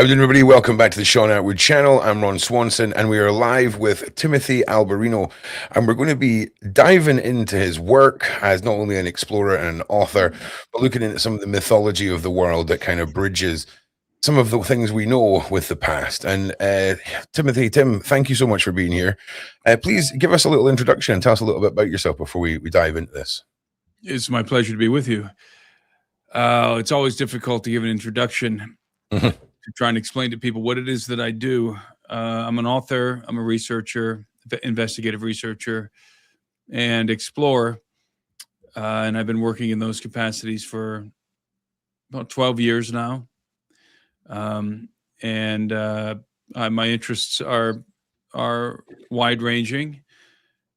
How are you doing, everybody? Welcome back to the Sean Atwood channel. I'm Ron Swanson, and we are live with Timothy Alberino, and we're going to be diving into his work as not only an explorer and an author, but looking into some of the mythology of the world that kind of bridges some of the things we know with the past. And Tim, thank you so much for being here. Please give us a little introduction and tell us a little bit about yourself before we dive into this. It's my pleasure to be with you. It's always difficult to give an introduction to try and explain to people what it is that I do. I'm an author, I'm a researcher, investigative researcher, and explorer. And I've been working in those capacities for about 12 years now. My interests are wide-ranging,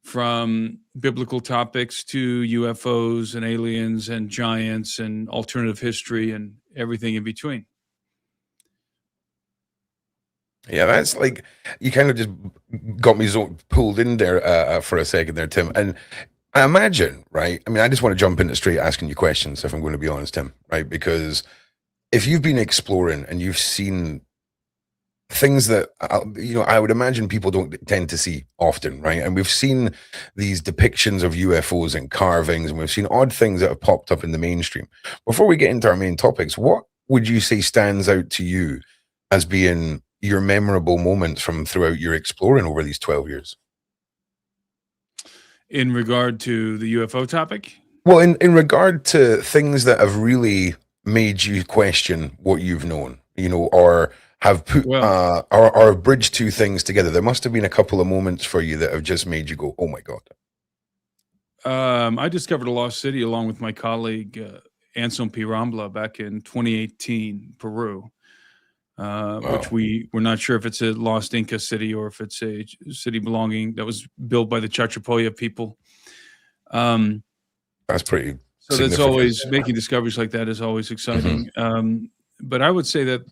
from biblical topics to UFOs and aliens and giants and alternative history and everything in between. Yeah, that's like, you kind of just got me so pulled in there for a second there, Tim. And I imagine, right? I mean, I just want to jump into straight asking you questions, if I'm going to be honest, Tim, right? Because if you've been exploring and you've seen things that, I would imagine people don't tend to see often, right? And we've seen these depictions of UFOs and carvings, and we've seen odd things that have popped up in the mainstream. Before we get into our main topics, what would you say stands out to you as being your memorable moments from throughout your exploring over these 12 years? In regard to the UFO topic? Well, in regard to things that have really made you question what you've known, or have put or bridged two things together. There must have been a couple of moments for you that have just made you go, oh my God. I discovered a lost city along with my colleague, Anselm P. Rambla, back in 2018, Peru. Which we're not sure if it's a lost Inca city or if it's a city belonging that was built by the Chachapoya people. That's pretty. So that's always, making discoveries like that is always exciting. But I would say that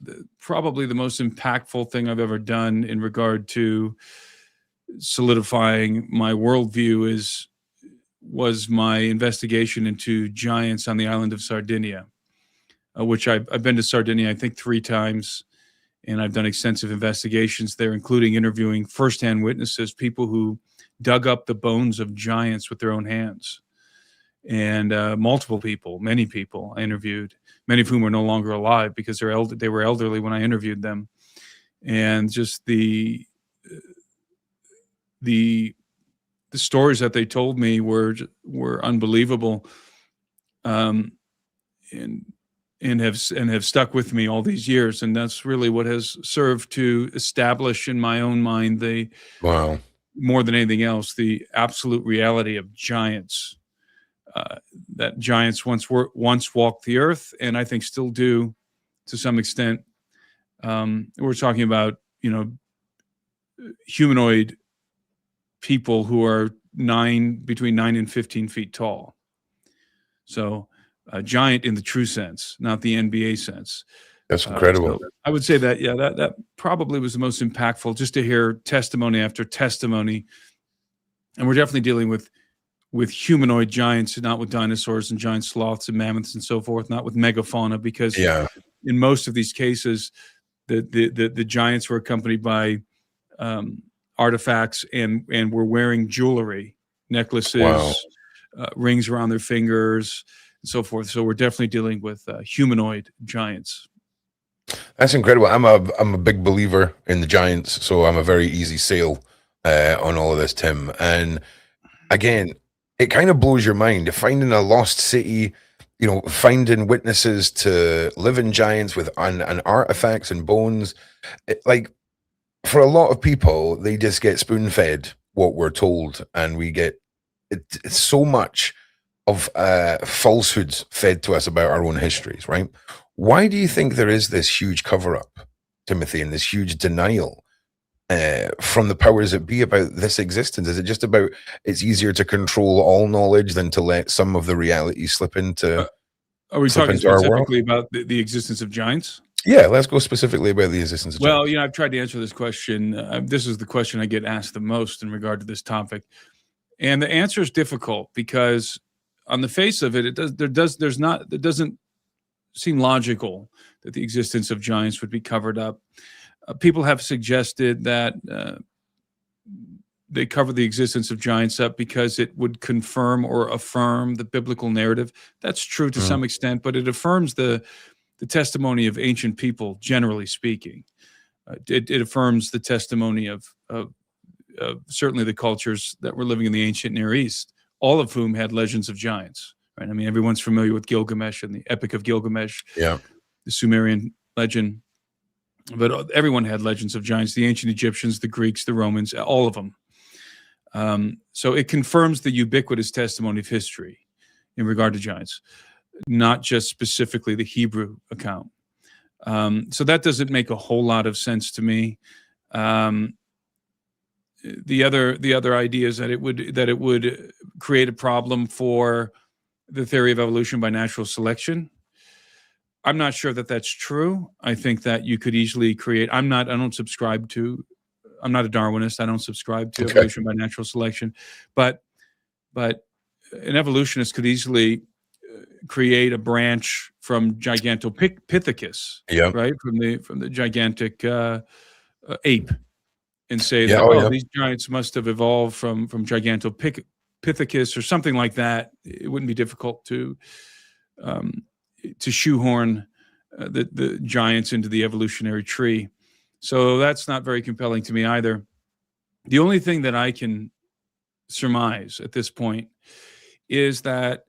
probably the most impactful thing I've ever done in regard to solidifying my worldview was my investigation into giants on the island of Sardinia, which I've been to Sardinia, I think 3 times. And I've done extensive investigations there, including interviewing firsthand witnesses, people who dug up the bones of giants with their own hands. And multiple people, many people I interviewed, many of whom are no longer alive because they were elderly when I interviewed them. And just the stories that they told me were unbelievable, and have stuck with me all these years. And that's really what has served to establish in my own mind more than anything else, the absolute reality of giants. That giants once walked the earth, and I think still do to some extent. We're talking about, humanoid people who are between 9 and 15 feet tall. So a giant in the true sense, not the NBA sense. That's incredible. So I would say that, that probably was the most impactful, just to hear testimony after testimony. And we're definitely dealing with humanoid giants, not with dinosaurs and giant sloths and mammoths and so forth, not with megafauna, because in most of these cases, the giants were accompanied by artifacts and were wearing jewelry, necklaces, rings around their fingers, and so forth. So we're definitely dealing with humanoid giants. That's incredible. I'm a big believer in the giants, so I'm a very easy sale on all of this, Tim. And again, it kind of blows your mind finding a lost city, finding witnesses to living giants with and artifacts and bones. For a lot of people, they just get spoon-fed what we're told, and we get it's so much of falsehoods fed to us about our own histories, right? Why do you think there is this huge cover-up, Timothy, and this huge denial from the powers that be about this existence? Is it just about it's easier to control all knowledge than to let some of the reality slip into Are we talking specifically about the existence of giants? Yeah, let's go specifically about the existence of giants. Well, I've tried to answer this question. This is the question I get asked the most in regard to this topic. And the answer is difficult because on the face of it, it doesn't seem logical that the existence of giants would be covered up. People have suggested that they cover the existence of giants up because it would confirm or affirm the biblical narrative. That's true to some extent, but it affirms the testimony of ancient people, generally speaking. It affirms the testimony of certainly the cultures that were living in the ancient Near East, all of whom had legends of giants. Right? I mean, everyone's familiar with Gilgamesh and the Epic of Gilgamesh, the Sumerian legend. But everyone had legends of giants, the ancient Egyptians, the Greeks, the Romans, all of them. So it confirms the ubiquitous testimony of history in regard to giants, not just specifically the Hebrew account. So that doesn't make a whole lot of sense to me. The other idea is that it would create a problem for the theory of evolution by natural selection. I'm not sure that that's true. I think that you could easily create. I'm not a Darwinist. I don't subscribe to evolution by natural selection, but an evolutionist could easily create a branch from Gigantopithecus, right, from the gigantic ape, and say that these giants must have evolved from Gigantopithecus or something like that. It wouldn't be difficult to shoehorn the giants into the evolutionary tree. So that's not very compelling to me either. The only thing that I can surmise at this point is that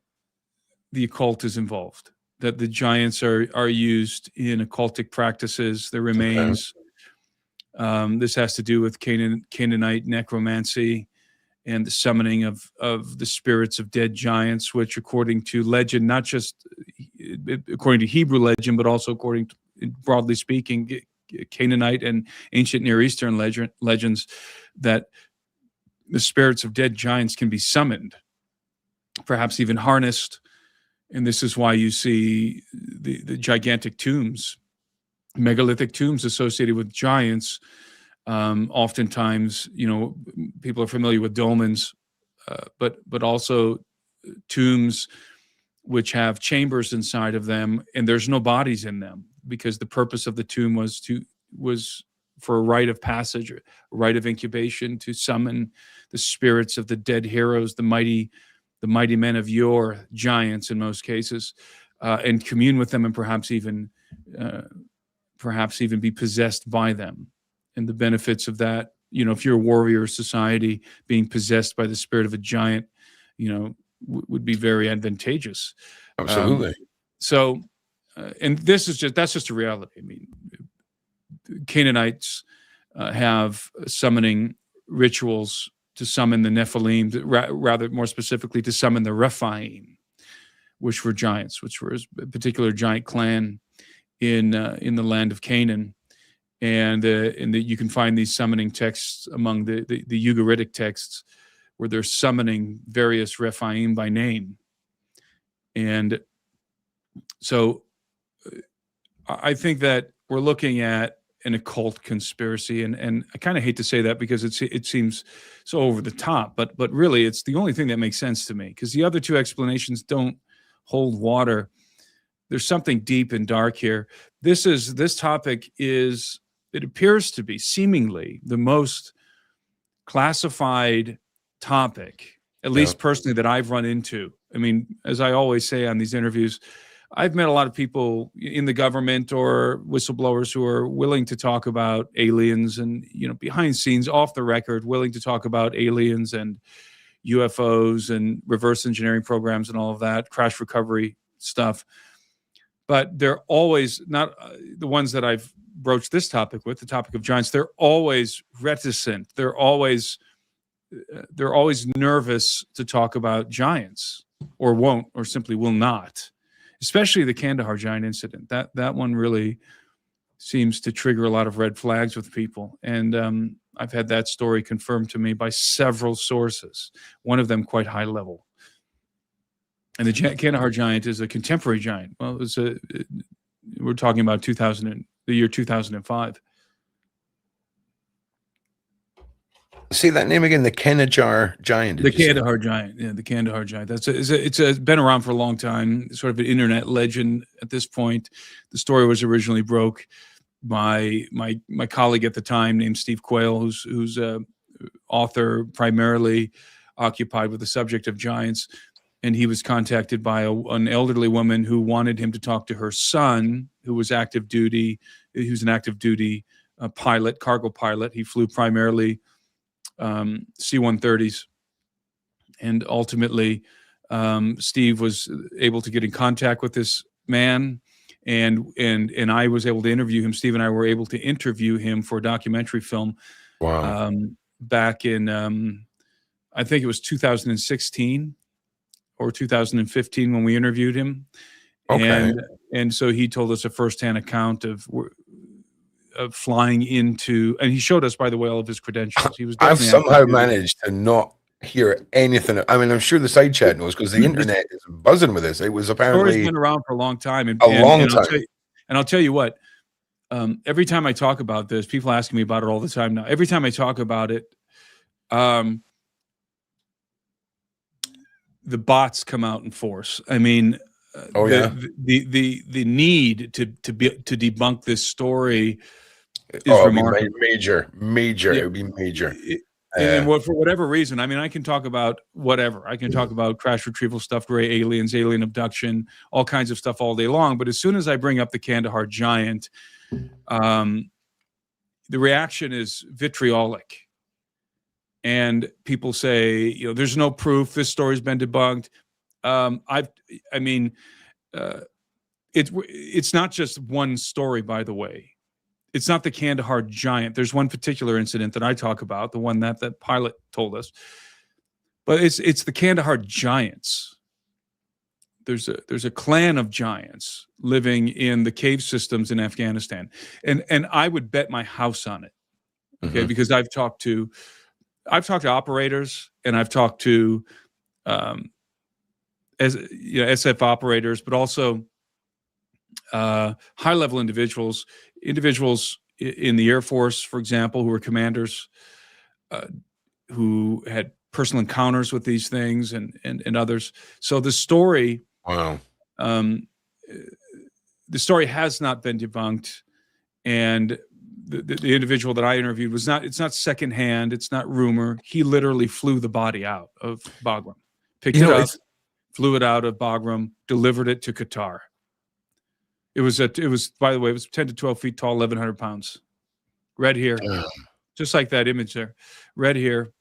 the occult is involved, that the giants are used in occultic practices, their remains. This has to do with Canaanite necromancy and the summoning of the spirits of dead giants, which according to legend, not just according to Hebrew legend, but also according to, broadly speaking, Canaanite and ancient Near Eastern legends, that the spirits of dead giants can be summoned, perhaps even harnessed. And this is why you see the gigantic tombs, megalithic tombs associated with giants. Oftentimes, people are familiar with dolmens, but also tombs which have chambers inside of them, and there's no bodies in them, because the purpose of the tomb was for a rite of passage, a rite of incubation, to summon the spirits of the dead heroes, the mighty men of yore, giants in most cases, and commune with them, and perhaps even be possessed by them. And the benefits of that, if you're a warrior society, being possessed by the spirit of a giant, would be very advantageous. Absolutely. And that's just a reality. I mean, Canaanites have summoning rituals to summon the Nephilim, rather more specifically to summon the Rephaim, which were giants, which were a particular giant clan in the land of Canaan. And you can find these summoning texts among the Ugaritic texts, where they're summoning various Rephaim by name. And so I think that we're looking at an occult conspiracy, and I kind of hate to say that because it seems so over the top, but really it's the only thing that makes sense to me, because the other two explanations don't hold water. There's something deep and dark here. This topic is, it appears to be seemingly the most classified topic, at least personally, that I've run into. I mean, as I always say on these interviews, I've met a lot of people in the government or whistleblowers who are willing to talk about aliens and, behind scenes, off the record, willing to talk about aliens and UFOs and reverse engineering programs and all of that, crash recovery stuff. But they're always not the ones that I've broached this topic with, the topic of giants. They're always reticent. They're always nervous to talk about giants, or won't, or simply will not. Especially the Kandahar giant incident. That one really seems to trigger a lot of red flags with people. And I've had that story confirmed to me by several sources, one of them quite high level. And the Kandahar giant is a contemporary giant. Well, we're talking about the year 2005. Say that name again. The Kandahar giant. The Kandahar giant. Yeah, the Kandahar giant. It's been around for a long time. Sort of an internet legend at this point. The story was originally broke by my colleague at the time named Steve Quayle, who's author primarily occupied with the subject of giants. And he was contacted by an elderly woman who wanted him to talk to her son, who was active duty. He was an active duty pilot, cargo pilot. He flew primarily C-130s. And ultimately, Steve was able to get in contact with this man, and I was able to interview him. Steve and I were able to interview him for a documentary film. Wow. Back in, I think it was 2016 or 2015 when we interviewed him. Okay. And so he told us a firsthand account of flying into, and he showed us, by the way, all of his credentials. He was. I've somehow managed to not hear anything. I mean, I'm sure the side chat knows because the internet is buzzing with this. It was apparently story's been around for a long time, and I'll tell you what. Every time I talk about this, people ask me about it all the time now. Every time I talk about it, the bots come out in force. I mean, the need to debunk this story is remarkable. Major. Yeah. It would be major. And for whatever reason, I mean, I can talk about whatever. I can talk about crash retrieval stuff, gray aliens, alien abduction, all kinds of stuff all day long. But as soon as I bring up the Kandahar giant, the reaction is vitriolic. And people say, you know, there's no proof. This story's been debunked. It's not just one story, by the way. It's not the Kandahar giant. There's one particular incident that I talk about, the one that pilot told us. But it's the Kandahar giants. There's a clan of giants living in the cave systems in Afghanistan, and I would bet my house on it. Okay, because I've talked to operators, and I've talked to SF operators, but also high level individuals in the Air Force, for example, who were commanders, who had personal encounters with these things, and others. So the story, wow, the story has not been debunked, and the individual that I interviewed it's not secondhand, it's not rumor. He literally flew the body out of Bagram, picked it up, flew it out of Bagram, delivered it to Qatar. It was, by the way, it was 10 to 12 feet tall, 1,100 pounds. Red hair, just like that image there. Red hair.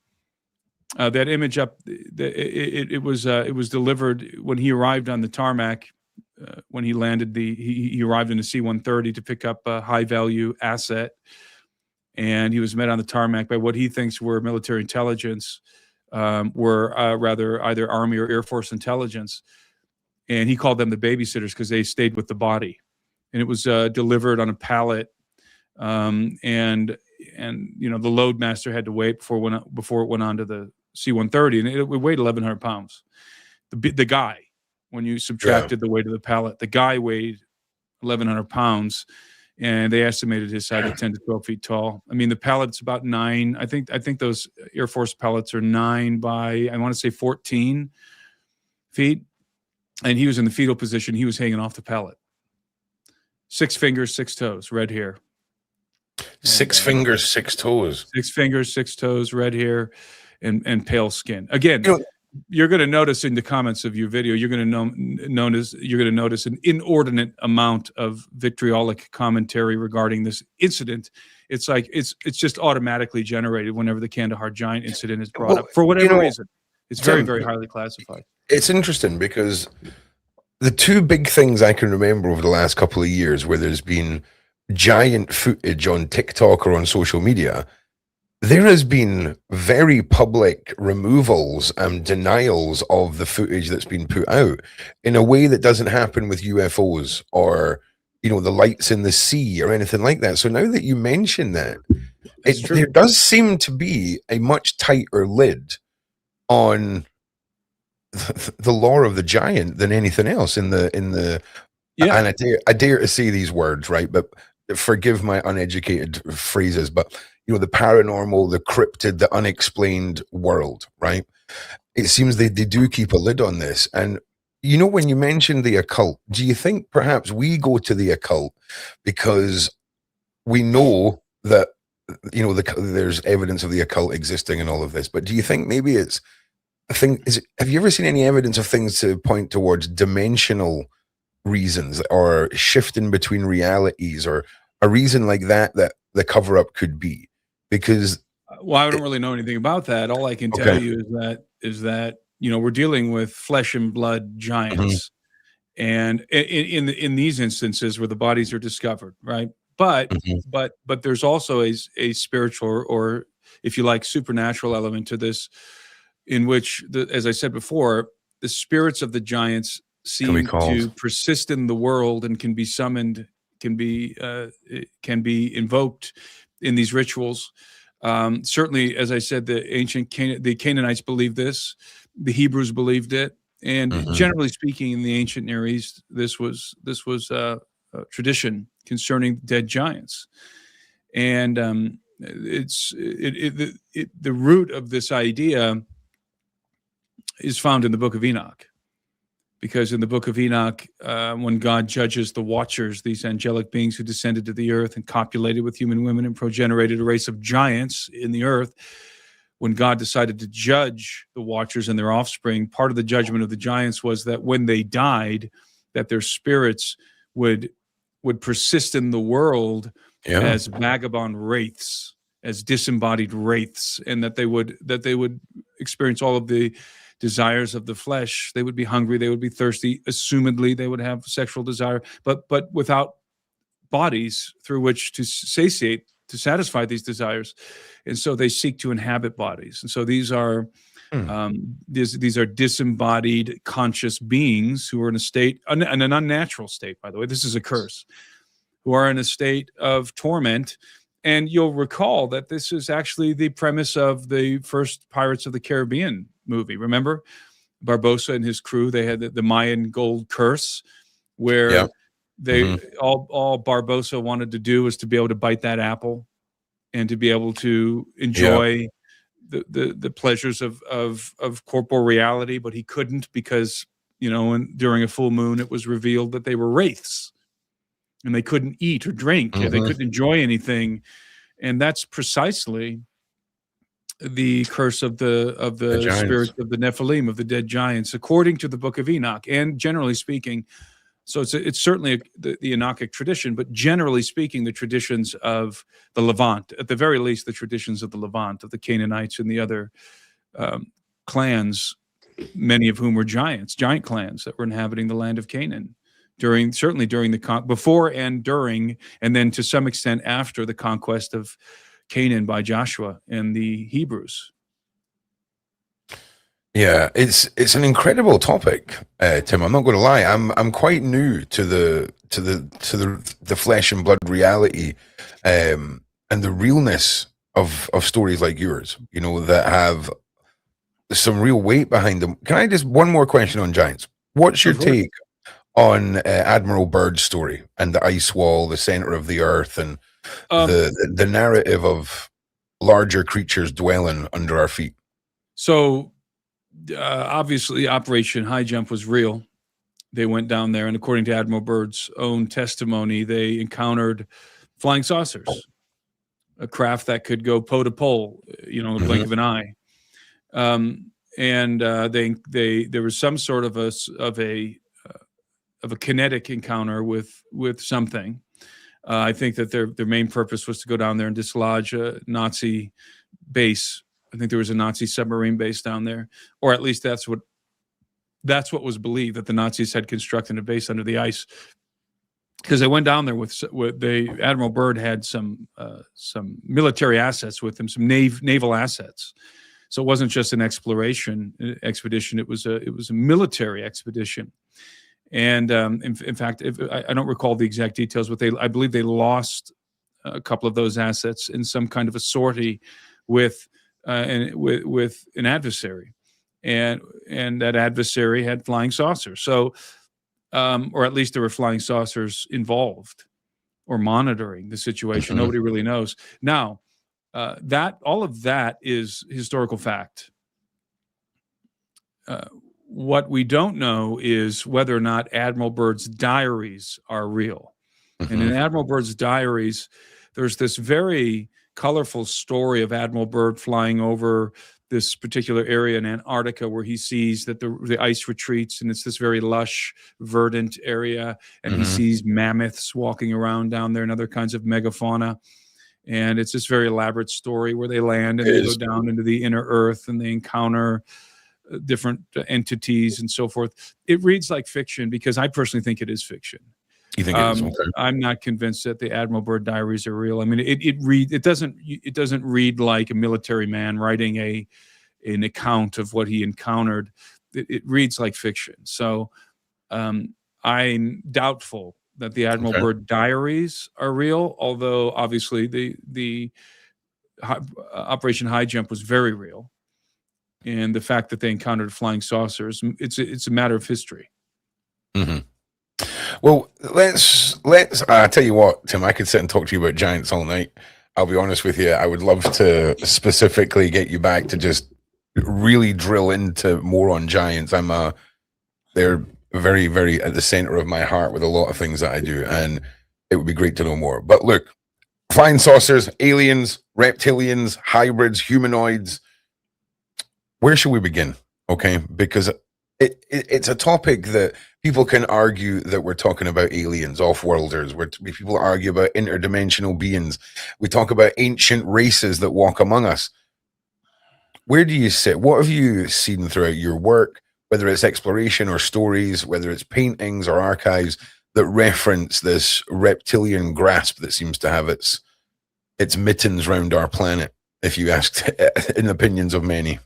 That image up, it was delivered when he arrived on the tarmac. When he landed, he arrived in a C-130 to pick up a high-value asset, and he was met on the tarmac by what he thinks were military intelligence, rather either Army or Air Force intelligence, and he called them the babysitters because they stayed with the body, and it was delivered on a pallet, and you know the load master had to wait before it went on to the C-130, and it weighed 1,100 pounds. The guy. When you subtracted the weight of the pallet, the guy weighed 1,100 pounds, and they estimated his size at 10 to 12 feet tall. I mean, the pallet's about 9. I think those Air Force pallets are 9 by, I want to say 14 feet. And he was in the fetal position. He was hanging off the pallet. 6 fingers, 6 toes, red hair. 6 fingers, 6 toes. 6 fingers, 6 toes, red hair, and pale skin. Again, you're going to notice in the comments of your video, you're going to notice an inordinate amount of vitriolic commentary regarding this incident. It's like it's just automatically generated whenever the Kandahar giant incident is brought up for whatever reason. It's very, very highly classified. It's interesting because the two big things I can remember over the last couple of years where there's been giant footage on TikTok or on social media, there has been very public removals and denials of the footage that's been put out in a way that doesn't happen with UFOs or, you know, the lights in the sea or anything like that. So now that you mention that, there does seem to be a much tighter lid on the lore of the giant than anything else in the and I dare to say these words, right? But forgive my uneducated phrases, but the paranormal, the cryptid, the unexplained world, right? It seems they do keep a lid on this. And when you mentioned the occult, do you think perhaps we go to the occult because we know that there's evidence of the occult existing and all of this, but do you think maybe it's a thing? Have you ever seen any evidence of things to point towards dimensional reasons or shifting between realities, or a reason like that the cover-up could be? Because well, I don't really know anything about that. All I can tell you is that we're dealing with flesh and blood giants, and in these instances where the bodies are discovered, right? But there's also a spiritual, or if you like, supernatural element to this, in which, as I said before, the spirits of the giants seem to persist in the world and can be summoned, can be invoked in these rituals. Certainly, as I said, the Canaanites believed this, the Hebrews believed it, and generally speaking, in the ancient Near East, this was a tradition concerning dead giants, and the root of this idea is found in the Book of Enoch. Because in the Book of Enoch, when God judges the Watchers, these angelic beings who descended to the earth and copulated with human women and progenerated a race of giants in the earth, when God decided to judge the Watchers and their offspring, part of the judgment of the giants was that when they died, that their spirits would persist in the world as vagabond wraiths, as disembodied wraiths, and that they would experience all of the desires of the flesh. They would be hungry, they would be thirsty, assumedly they would have sexual desire, but without bodies through which to satiate, to satisfy these desires. And so they seek to inhabit bodies. And so these are these are disembodied conscious beings who are in a state, an unnatural state, by the way, this is a curse, who are in a state of torment. And you'll recall that this is actually the premise of the first Pirates of the Caribbean movie. Remember Barbossa and his crew? They had the Mayan gold curse, where all Barbossa wanted to do was to be able to bite that apple and to be able to enjoy the pleasures of corporeal reality, but he couldn't because during a full moon it was revealed that they were wraiths. And they couldn't eat or drink, they couldn't enjoy anything, and that's precisely the curse of the spirits of the Nephilim, of the dead giants, according to the Book of Enoch. And generally speaking, so it's certainly the Enochic tradition, but generally speaking, the traditions of the Levant, at the very least, the traditions of the Levant, of the Canaanites and the other clans, many of whom were giant clans that were inhabiting the land of Canaan. Certainly during before and during, and then to some extent after the conquest of Canaan by Joshua and the Hebrews. Yeah, it's an incredible topic, Tim. I'm not going to lie. I'm quite new to the flesh and blood reality, and the realness of stories like yours. That have some real weight behind them. Can I just one more question on giants? What's your take on Admiral Byrd's story and the ice wall, the center of the earth, and the narrative of larger creatures dwelling under our feet? So obviously Operation High Jump was real. They went down there, and according to Admiral Byrd's own testimony, they encountered flying saucers, a craft that could go pole to pole, in the blink of an eye. And there was some sort of a kinetic encounter with something. I think that their main purpose was to go down there and dislodge a Nazi base. I think there was a Nazi submarine base down there, or at least that's what was believed, that the Nazis had constructed a base under the ice. Because they went down there with Admiral Byrd had some military assets with him, some naval assets. So it wasn't just an exploration expedition; it was a military expedition. And in fact, I don't recall the exact details, but I believe they lost a couple of those assets in some kind of a sortie with an adversary, and that adversary had flying saucers. So, or at least there were flying saucers involved or monitoring the situation. Nobody really knows. Now, that all of that is historical fact. What we don't know is whether or not Admiral Byrd's diaries are real. And in Admiral Byrd's diaries, there's this very colorful story of Admiral Byrd flying over this particular area in Antarctica where he sees that the ice retreats, and it's this very lush, verdant area, and he sees mammoths walking around down there and other kinds of megafauna. And it's this very elaborate story where they land and they go down into the inner earth and they encounter different entities and so forth. It reads like fiction because I personally think it is fiction. You think it is? Okay. I'm not convinced that the Admiral Byrd diaries are real. I mean, it doesn't read like a military man writing an account of what he encountered. It reads like fiction. So I'm doubtful that the Admiral Byrd diaries are real, although obviously the Operation High Jump was very real, and the fact that they encountered flying saucers, it's a matter of history. Well, let's tell you what, Tim, I could sit and talk to you about giants all night. I'll be honest with you. I would love to specifically get you back to just really drill into more on giants. They're very, very at the center of my heart with a lot of things that I do, and it would be great to know more. But look, flying saucers, aliens, reptilians, hybrids, humanoids. Where should we begin? Okay, because it's a topic that people can argue that we're talking about aliens, off-worlders. People argue about interdimensional beings. We talk about ancient races that walk among us. Where do you sit? What have you seen throughout your work, whether it's exploration or stories, whether it's paintings or archives that reference this reptilian grasp that seems to have its mittens round our planet, if you ask in opinions of many?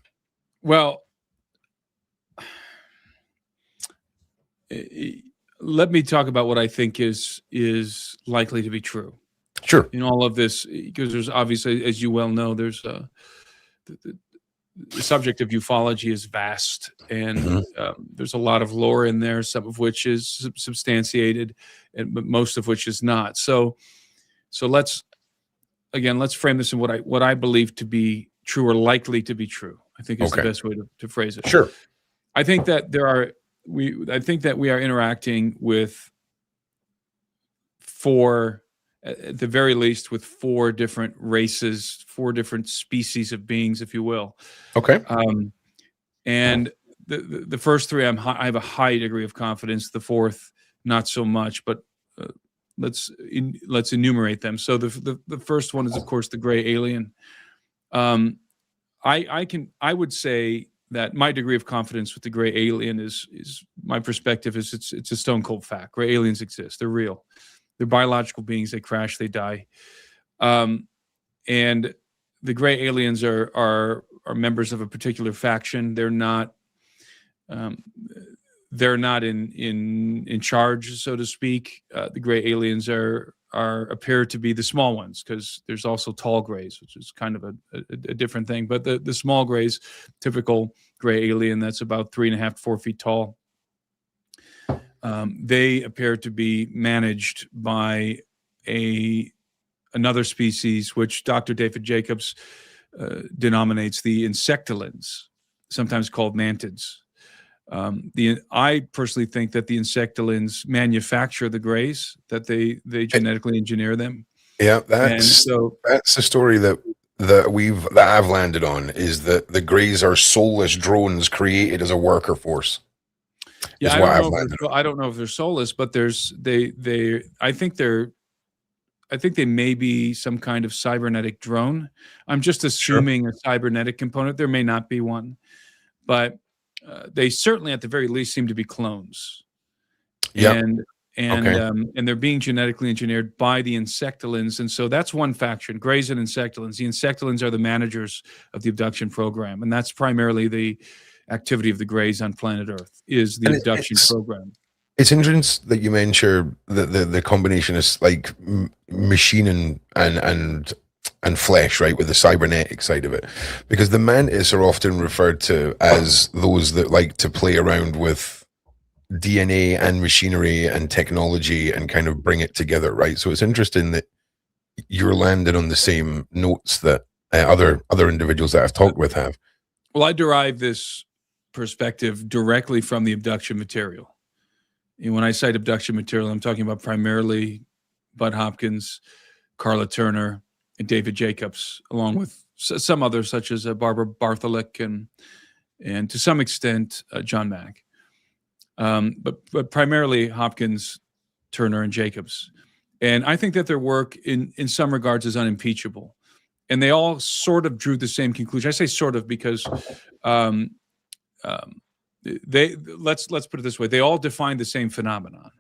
Well, let me talk about what I think is likely to be true. Sure. In all of this, because there's obviously, as you well know, there's the subject of ufology is vast, and there's a lot of lore in there, some of which is substantiated, but most of which is not. So let's frame this in what I believe to be true or likely to be true. I think is the best way to phrase it. Sure. I think that I think that we are interacting with at the very least, with four different races, four different species of beings, if you will. Okay. And the first three, I have a high degree of confidence. The fourth, not so much. But let's enumerate them. So the first one is, of course, the gray alien. I would say that my degree of confidence with the gray alien is my perspective is it's a stone cold fact. Gray aliens exist. They're real. They're biological beings. They crash. They die. And the gray aliens are members of a particular faction. They're not in charge, so to speak. The gray aliens appear to be the small ones, because there's also tall grays, which is kind of a different thing. But the small grays, typical gray alien that's about 3.5 to 4 feet tall, they appear to be managed by another species, which Dr. David Jacobs denominates the insectilins, sometimes called mantids. I personally think that the insectilins manufacture the grays, that they genetically engineer them. Yeah, that's the story that I've landed on, is that the grays are soulless drones created as a worker force. Yeah, I don't know if they're soulless, but I think they may be some kind of cybernetic drone. I'm just assuming a cybernetic component. There may not be one, but they certainly, at the very least, seem to be clones. Yeah. And they're being genetically engineered by the insectilins. And so that's one faction, grays and insectilins. The insectilins are the managers of the abduction program. And that's primarily the activity of the grays on planet Earth, is the abduction program. It's interesting that you mentioned the combination is like machine and flesh, right, with the cybernetic side of it, because the mantis are often referred to as those that like to play around with DNA and machinery and technology and kind of bring it together, right? So it's interesting that you're landing on the same notes that other individuals that I've talked with have. Well, I derive this perspective directly from the abduction material. And when I cite abduction material, I'm talking about primarily Bud Hopkins, Carla Turner, and David Jacobs, along with some others such as Barbara Bartholick and to some extent John Mack, but primarily Hopkins, Turner, and Jacobs. And I think that their work in some regards is unimpeachable. And they all sort of drew the same conclusion. I say sort of because let's put it this way: they all defined the same phenomenon,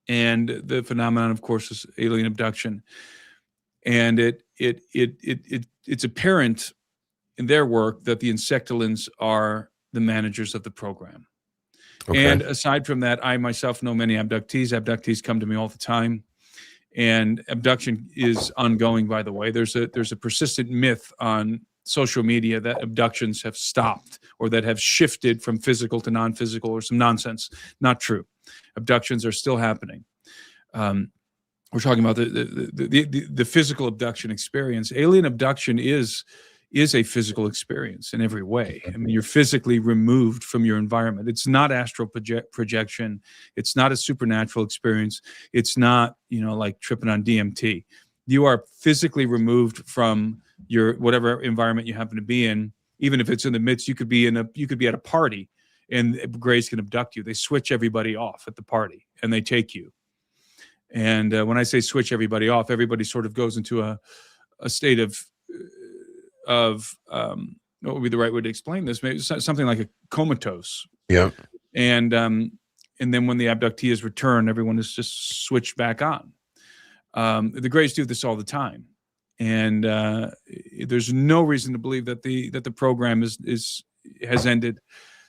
and the phenomenon, of course, is alien abduction. And it's apparent in their work that the Insectolins are the managers of the program. Okay. And aside from that, I myself know many abductees. Abductees come to me all the time. And abduction is ongoing, by the way. There's a persistent myth on social media that abductions have stopped or that have shifted from physical to non-physical or some nonsense. Not true. Abductions are still happening. We're talking about the physical abduction experience. Alien abduction is a physical experience in every way. I mean, you're physically removed from your environment. It's not astral projection. It's not a supernatural experience. It's not, like tripping on DMT. You are physically removed from your whatever environment you happen to be in. Even if it's in the midst, you could be at a party, and Greys can abduct you. They switch everybody off at the party, and they take you. And when I say switch everybody off, everybody sort of goes into a state of what would be the right way to explain this? Maybe something like a comatose. Yeah. And then when the abductee is returned, everyone is just switched back on. The Greys do this all the time, and there's no reason to believe that the program has ended.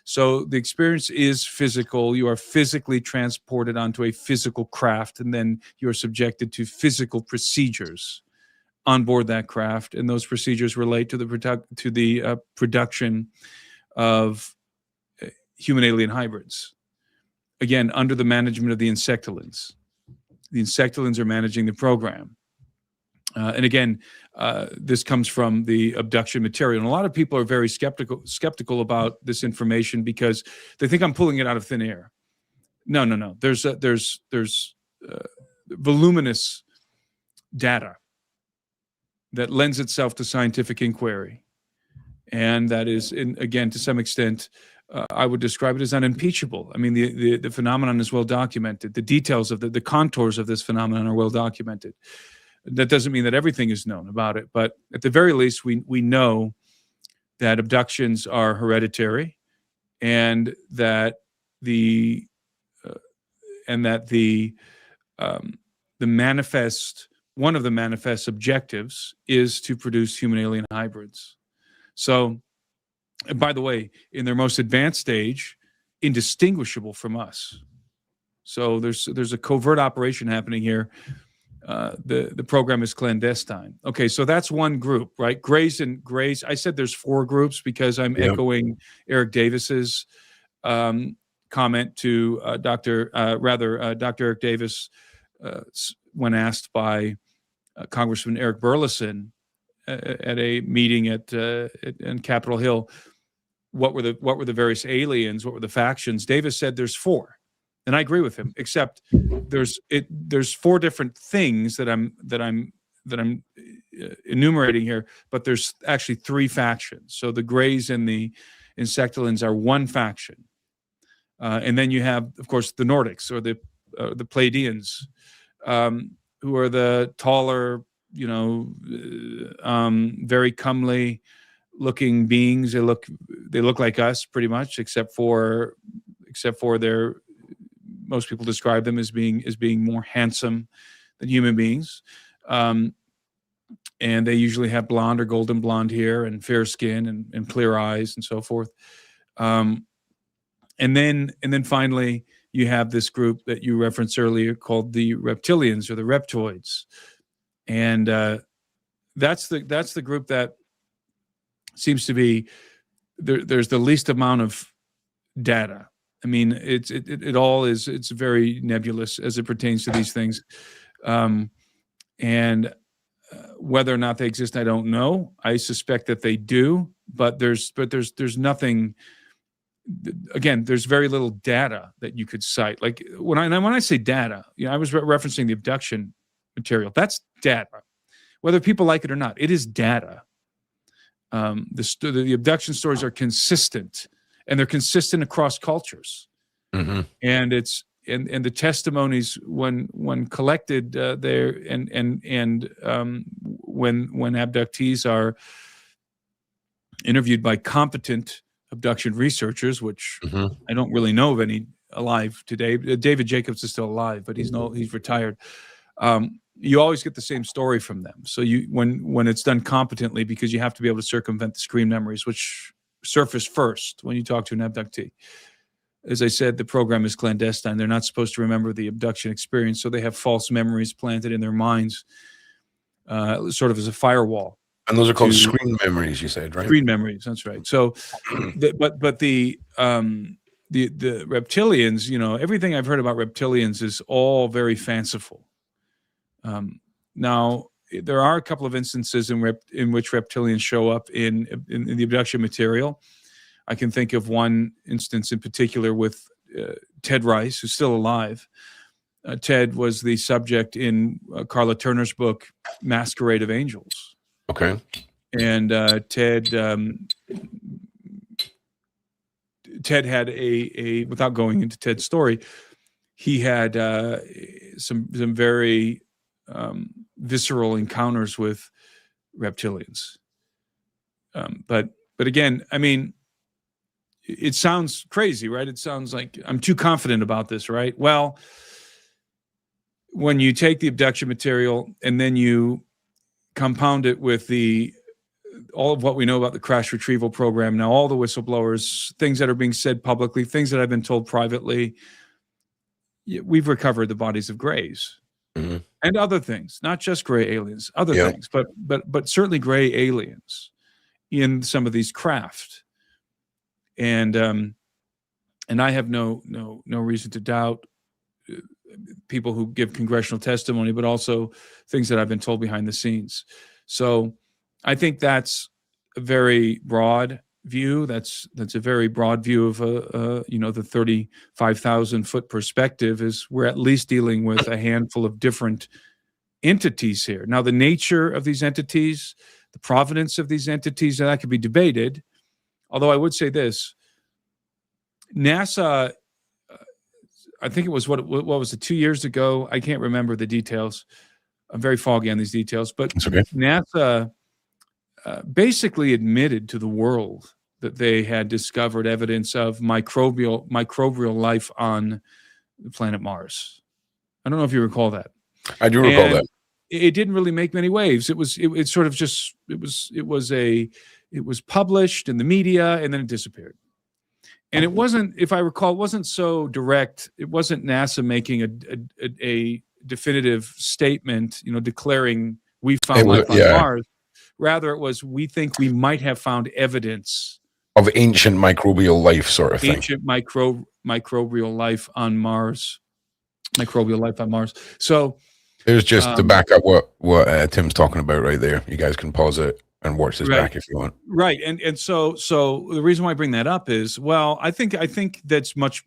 So the experience is physical. You are physically transported onto a physical craft, and then you are subjected to physical procedures on board that craft, and those procedures relate to the production of human alien hybrids. Again, under the management of the Insectolins. The Insectolins are managing the program. And again, this comes from the abduction material. And a lot of people are very skeptical about this information because they think I'm pulling it out of thin air. No. There's voluminous data that lends itself to scientific inquiry. And that is, again, to some extent, I would describe it as unimpeachable. I mean, the phenomenon is well documented. The details of the contours of this phenomenon are well documented. That doesn't mean that everything is known about it, but at the very least, we know that abductions are hereditary, and that the one of the manifest objectives is to produce human alien hybrids. So, and by the way, in their most advanced stage, indistinguishable from us. So there's a covert operation happening here. The program is clandestine. Okay, so that's one group, right? Greys. I said there's 4 groups because I'm echoing Eric Davis's comment to Dr. Eric Davis when asked by Congressman Eric Burleson at a meeting in Capitol Hill, what were the various aliens? What were the factions? Davis said there's 4. And I agree with him, except there's 4 different things that I'm enumerating here, but there's actually 3 factions. So the Greys and the Insectolins are one faction, and then you have, of course, the Nordics or the Pleiadians, who are the taller, very comely looking beings. They look like us pretty much, except for their. Most people describe them as being more handsome than human beings, and they usually have blonde or golden blonde hair and fair skin and clear eyes and so forth. And then finally, you have this group that you referenced earlier called the Reptilians or the Reptoids, and that's the group that seems to be there's the least amount of data. I mean, it's very nebulous as it pertains to these things. And Whether or not they exist, I don't know. I suspect that they do, but there's nothing. Again, there's very little data that you could cite. Like when I say data, I was referencing the abduction material. That's data, whether people like it or not. It is data. The abduction stories are consistent, and they're consistent across cultures. Mm-hmm. And it's and the testimonies when collected there and when abductees are interviewed by competent abduction researchers, which I don't really know of any alive today. David Jacobs is still alive, but he's retired. You always get the same story from them. So when it's done competently, because you have to be able to circumvent the screen memories, which surface first when you talk to an abductee. As I said, the program is clandestine. They're not supposed to remember the abduction experience, so they have false memories planted in their minds, sort of as a firewall. And those are called screen memories, you said, right? Screen memories, that's right. So, but the reptilians, everything I've heard about reptilians is all very fanciful. Now, there are a couple of instances in which reptilians show up in the abduction material. I can think of one instance in particular with Ted Rice, who's still alive. Ted was the subject in Carla Turner's book, Masquerade of Angels. Okay. And Ted had a without going into Ted's story, he had some very visceral encounters with reptilians. But again, I mean, it sounds crazy, right? It sounds like I'm too confident about this, right? Well, when you take the abduction material and then you compound it with all of what we know about the crash retrieval program, now all the whistleblowers, things that are being said publicly, things that I've been told privately, we've recovered the bodies of grays and other things, not just gray aliens, other things, but certainly gray aliens in some of these craft. And I have no reason to doubt people who give congressional testimony, but also things that I've been told behind the scenes. So I think that's a very broad view. That's a very broad view of the 35,000 foot perspective. Is we're at least dealing with a handful of different entities here. Now, the nature of these entities, the provenance of these entities, that could be debated. Although I would say this, NASA, I think it was what was it, 2 years ago? I can't remember the details. I'm very foggy on these details, but okay. NASA basically admitted to the world that they had discovered evidence of microbial life on the planet Mars. I don't know if you recall that. I do recall that. It didn't really make many waves. It was published in the media and then it disappeared. And it wasn't, if I recall, it wasn't so direct. It wasn't NASA making a definitive statement, declaring we found life on Mars. Rather, it was, we think we might have found evidence of ancient microbial life, sort of thing. Ancient microbial life on Mars. So there's just to back up what Tim's talking about right there. You guys can pause it and watch this back if you want. Right. And so the reason why I bring that up is, well, I think it's much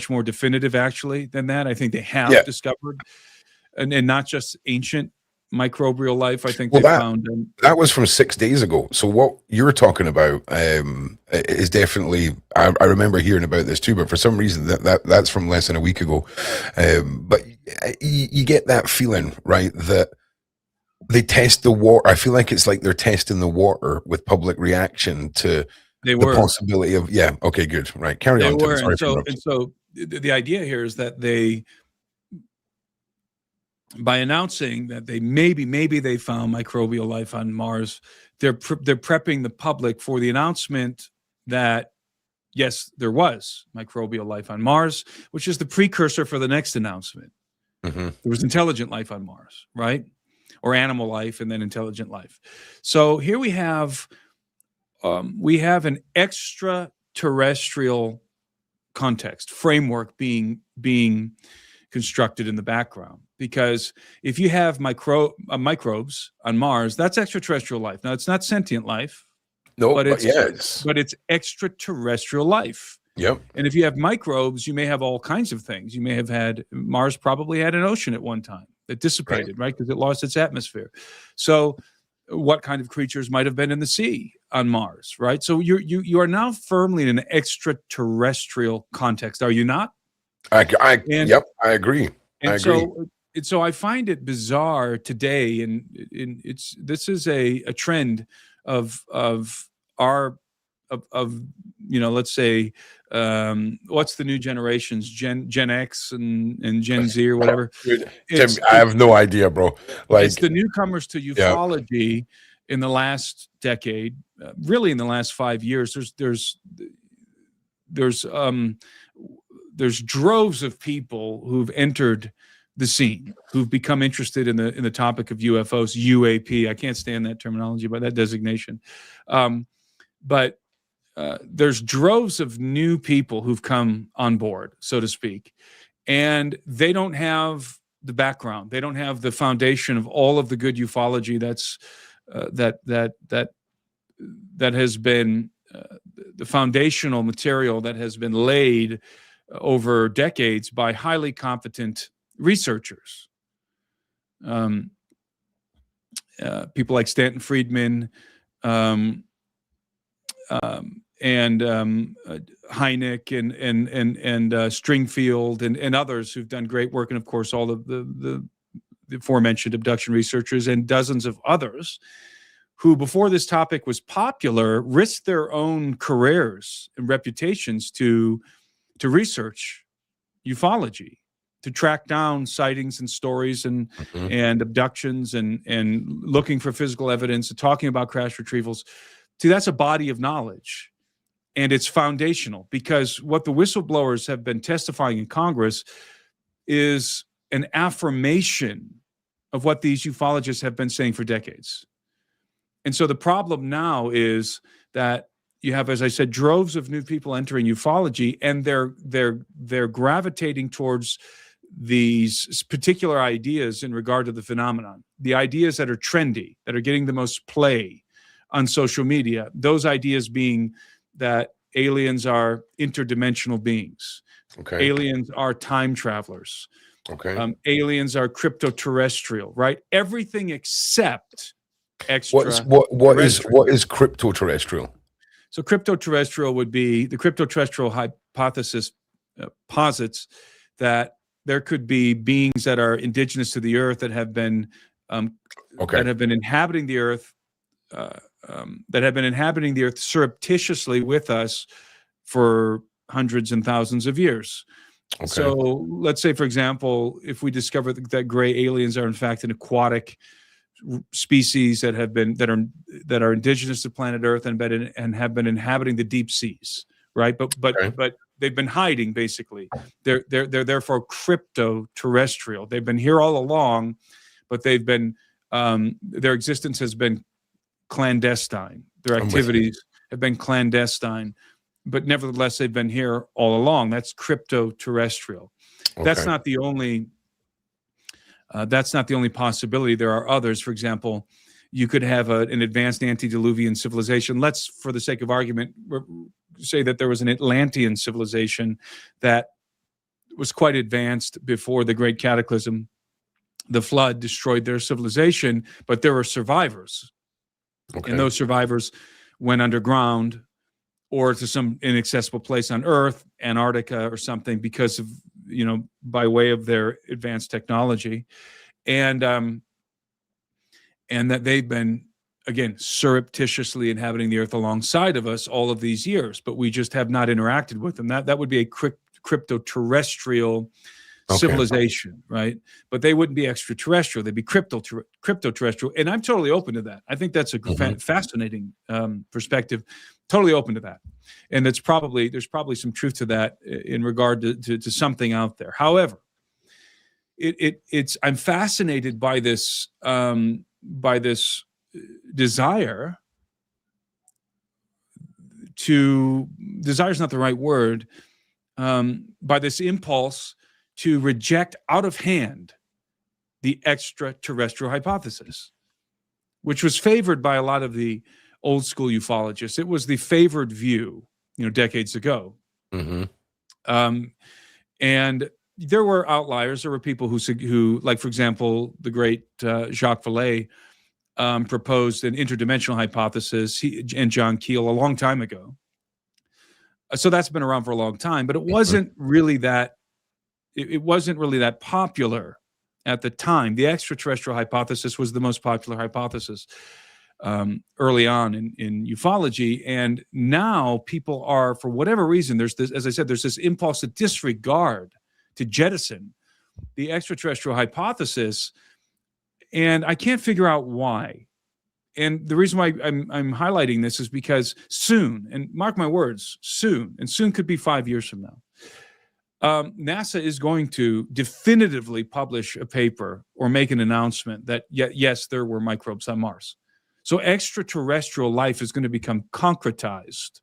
more definitive actually than that. I think they have discovered and not just ancient microbial life. I think they found that was from 6 days ago. So what you're talking about is definitely, I remember hearing about this too, but for some reason that's from less than a week ago. But you get that feeling, right, that they test the water. I feel like it's like they're testing the water with public reaction to the possibility of, okay, good. Right. Carry on. And so the idea here is that they, by announcing that they maybe they found microbial life on Mars, they're prepping the public for the announcement that yes, there was microbial life on Mars, which is the precursor for the next announcement. There was intelligent life on Mars, right? Or animal life, and then intelligent life. So here we have an extraterrestrial context framework being constructed in the background. Because if you have microbes on Mars, that's extraterrestrial life. Now, it's not sentient life, No, but it's yes. but it's extraterrestrial life. Yep. And if you have microbes, you may have all kinds of things. You may have had, Mars probably had an ocean at one time that dissipated, right? Because it lost its atmosphere. So what kind of creatures might have been in the sea on Mars, right? So you are now firmly in an extraterrestrial context, are you not? Yep, I agree. And so I find it bizarre today, and this is a trend of let's say, what's the new generations, Gen X and Gen Z or whatever. Dude, Tim, I have no idea, bro. Like, it's the newcomers to ufology in the last decade, really in the last 5 years. There's droves of people who've entered the scene, who've become interested in the topic of UFOs, UAP. I can't stand that terminology, but that designation. But there's droves of new people who've come on board, so to speak, and they don't have the background. They don't have the foundation of all of the good ufology that has been the foundational material that has been laid over decades by highly competent researchers. People like Stanton Friedman, and Hynek and Stringfield and others who've done great work, and of course all of the aforementioned abduction researchers and dozens of others who, before this topic was popular, risked their own careers and reputations to research ufology, to track down sightings and stories and abductions and looking for physical evidence and talking about crash retrievals. See, that's a body of knowledge, and it's foundational, because what the whistleblowers have been testifying in Congress is an affirmation of what these ufologists have been saying for decades. And so the problem now is that you have, as I said, droves of new people entering ufology, and they're gravitating towards these particular ideas in regard to the phenomenon, the ideas that are trendy, that are getting the most play on social media. Those ideas being that aliens are interdimensional beings, aliens are time travelers, aliens are crypto-terrestrial, right? Everything except what is crypto-terrestrial? So crypto-terrestrial would be, the crypto-terrestrial hypothesis posits that there could be beings that are indigenous to the Earth that have been inhabiting the Earth, surreptitiously with us for hundreds and thousands of years. So let's say, for example, if we discover that gray aliens are in fact an aquatic species that are indigenous to planet Earth and have been inhabiting the deep seas, right? But they've been hiding, basically. They're therefore crypto-terrestrial. They've been here all along, but they've been their existence has been clandestine. Their activities have been clandestine, but nevertheless they've been here all along. That's crypto-terrestrial. That's not the only. That's not the only possibility. There are others. For example, you could have an advanced antediluvian civilization. Let's, for the sake of argument, say that there was an Atlantean civilization that was quite advanced before the Great Cataclysm. The flood destroyed their civilization, but there were survivors. And those survivors went underground or to some inaccessible place on Earth, Antarctica or something, because of, by way of their advanced technology. And that they've been, again, surreptitiously inhabiting the Earth alongside of us all of these years, but we just have not interacted with them. That would be a crypto-terrestrial civilization, right? But they wouldn't be extraterrestrial. They'd be crypto-terrestrial. And I'm totally open to that. I think that's a fascinating perspective. Totally open to that. And there's probably some truth to that in regard to something out there. However, I'm fascinated by this desire to, desire is not the right word, by this impulse to reject out of hand the extraterrestrial hypothesis, which was favored by a lot of the old school ufologists. It was the favored view, decades ago. And there were outliers. There were people who, like, for example, the great Jacques Vallée proposed an interdimensional hypothesis, and John Keel, a long time ago. So that's been around for a long time, but it wasn't really that. It wasn't really that popular at the time. The extraterrestrial hypothesis was the most popular hypothesis early on in ufology, and now people are, for whatever reason, there's this, as I said, there's this impulse to disregard, to jettison the extraterrestrial hypothesis, and I can't figure out why. And the reason why I'm highlighting this is because soon, and mark my words, soon, and soon could be 5 years from now, NASA is going to definitively publish a paper or make an announcement that, yes, there were microbes on Mars. So extraterrestrial life is going to become concretized.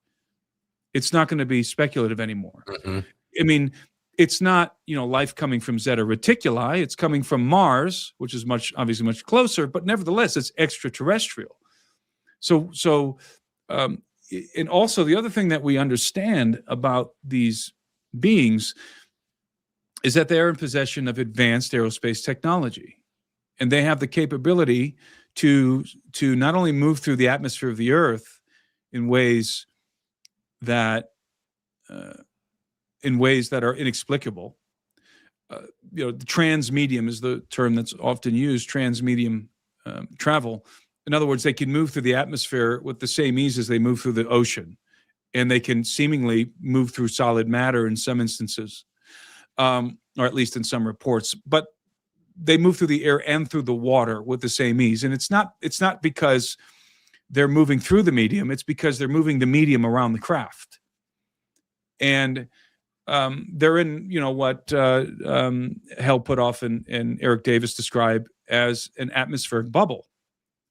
It's not going to be speculative anymore. I mean, it's not, life coming from Zeta Reticuli. It's coming from Mars, which is obviously much closer, but nevertheless, it's extraterrestrial. So, and also the other thing that we understand about these beings is that they are in possession of advanced aerospace technology, and they have the capability to not only move through the atmosphere of the Earth in ways that are inexplicable. The transmedium is the term that's often used, transmedium travel. In other words, they can move through the atmosphere with the same ease as they move through the ocean, and they can seemingly move through solid matter in some instances, or at least in some reports. But they move through the air and through the water with the same ease. And it's not because they're moving through the medium, it's because they're moving the medium around the craft. And they're in, what Hal Puthoff and Eric Davis describe as an atmospheric bubble,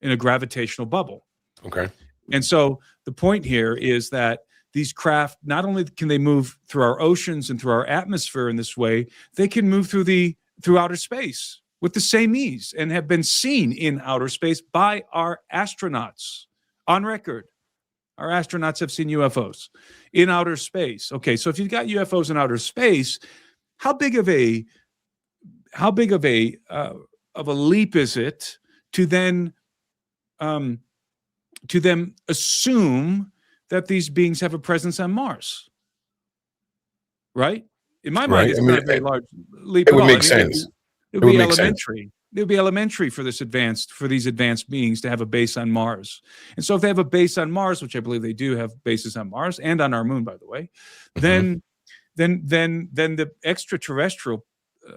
in a gravitational bubble. Okay. And so the point here is that these craft, not only can they move through our oceans and through our atmosphere in this way, they can move through outer space with the same ease, and have been seen in outer space by our astronauts on record. Our astronauts have seen UFOs in outer space. Okay, so if you've got UFOs in outer space, how big of a leap is it to then assume that these beings have a presence on Mars? Right? In my mind, it's not a very large leap. It would make sense. It would be elementary. It would be elementary for these advanced beings to have a base on Mars. And so if they have a base on Mars, which I believe they do have bases on Mars and on our moon, by the way, then the extraterrestrial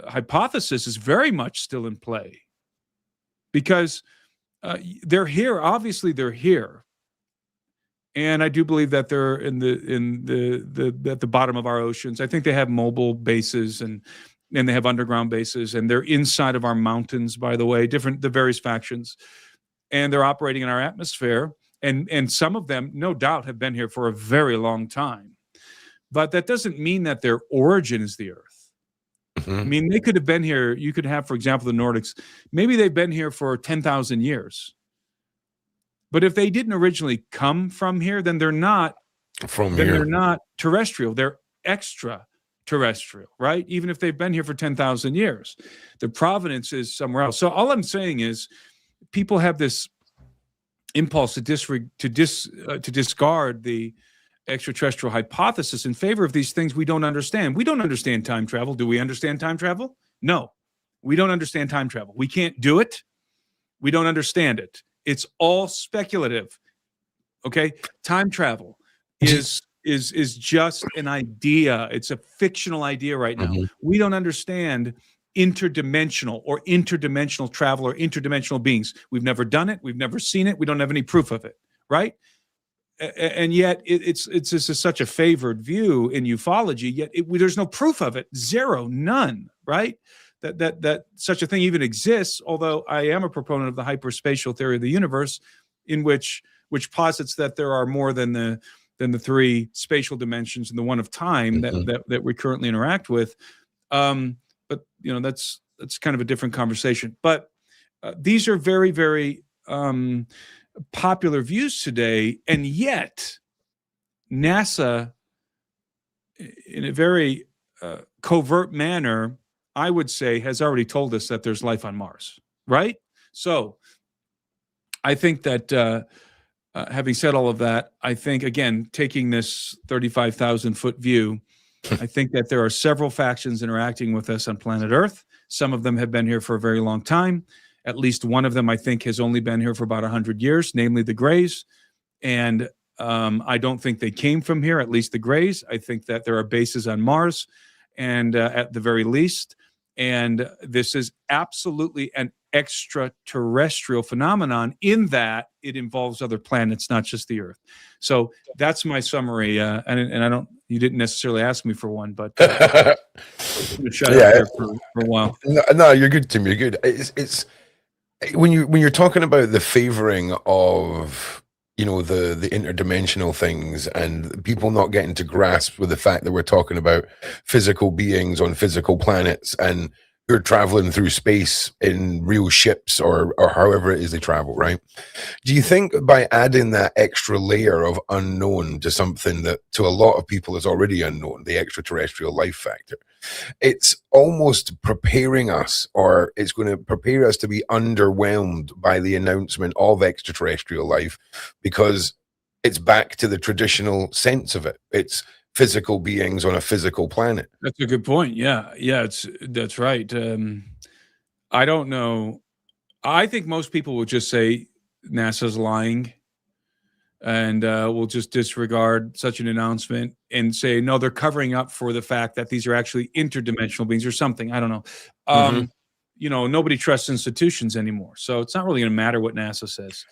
hypothesis is very much still in play, because they're here. Obviously, they're here. And I do believe that they're at the bottom of our oceans. I think they have mobile bases and they have underground bases, and they're inside of our mountains, by the way, the various factions. And they're operating in our atmosphere. And some of them, no doubt, have been here for a very long time. But that doesn't mean that their origin is the Earth. I mean, they could have been here. You could have, for example, the Nordics. Maybe they've been here for 10,000 years. But if they didn't originally come from here, then they're not They're not terrestrial. They're extraterrestrial, right? Even if they've been here for 10,000 years, their provenance is somewhere else. So all I'm saying is, people have this impulse to discard the extraterrestrial hypothesis in favor of these things we don't understand. We don't understand time travel. Do we understand time travel? No, we don't understand time travel. We can't do it. We don't understand it. It's all speculative. Okay, time travel is just an idea. It's a fictional idea right now. We don't understand interdimensional travel or interdimensional beings. We've never done it. We've never seen it. We don't have any proof of it, right? And yet it's just such a favored view in ufology, yet there's no proof of it. Zero, none, right? That such a thing even exists, although I am a proponent of the hyperspatial theory of the universe, in which posits that there are more than the three spatial dimensions and the one of time that we currently interact with. but that's kind of a different conversation. But these are very, very popular views today, and yet NASA, in a very covert manner, I would say, has already told us that there's life on Mars, right? So I think that having said all of that, I think, again, taking this 35,000-foot view, I think that there are several factions interacting with us on planet Earth. Some of them have been here for a very long time. At least one of them, I think, has only been here for about 100 years, namely the Greys. And I don't think they came from here, at least the Greys. I think that there are bases on Mars, and at the very least. And this is absolutely an extraterrestrial phenomenon in that it involves other planets, not just the Earth. So that's my summary. And I don't, you didn't necessarily ask me for one, but I'm gonna shut up there for a while. No, you're good, Tim. You're good. It's when you're talking about the favoring of the interdimensional things and people not getting to grasp with the fact that we're talking about physical beings on physical planets and who are traveling through space in real ships or however it is they travel, right? Do you think by adding that extra layer of unknown to something that to a lot of people is already unknown, the extraterrestrial life factor, it's almost preparing us, or it's going to prepare us to be underwhelmed by the announcement of extraterrestrial life, because it's back to the traditional sense of it. It's physical beings on a physical planet. That's a good point. Yeah, that's right. I don't know. I think most people would just say NASA's lying, and we'll just disregard such an announcement and say, no, they're covering up for the fact that these are actually interdimensional beings or something. I don't know. Nobody trusts institutions anymore. So it's not really going to matter what NASA says.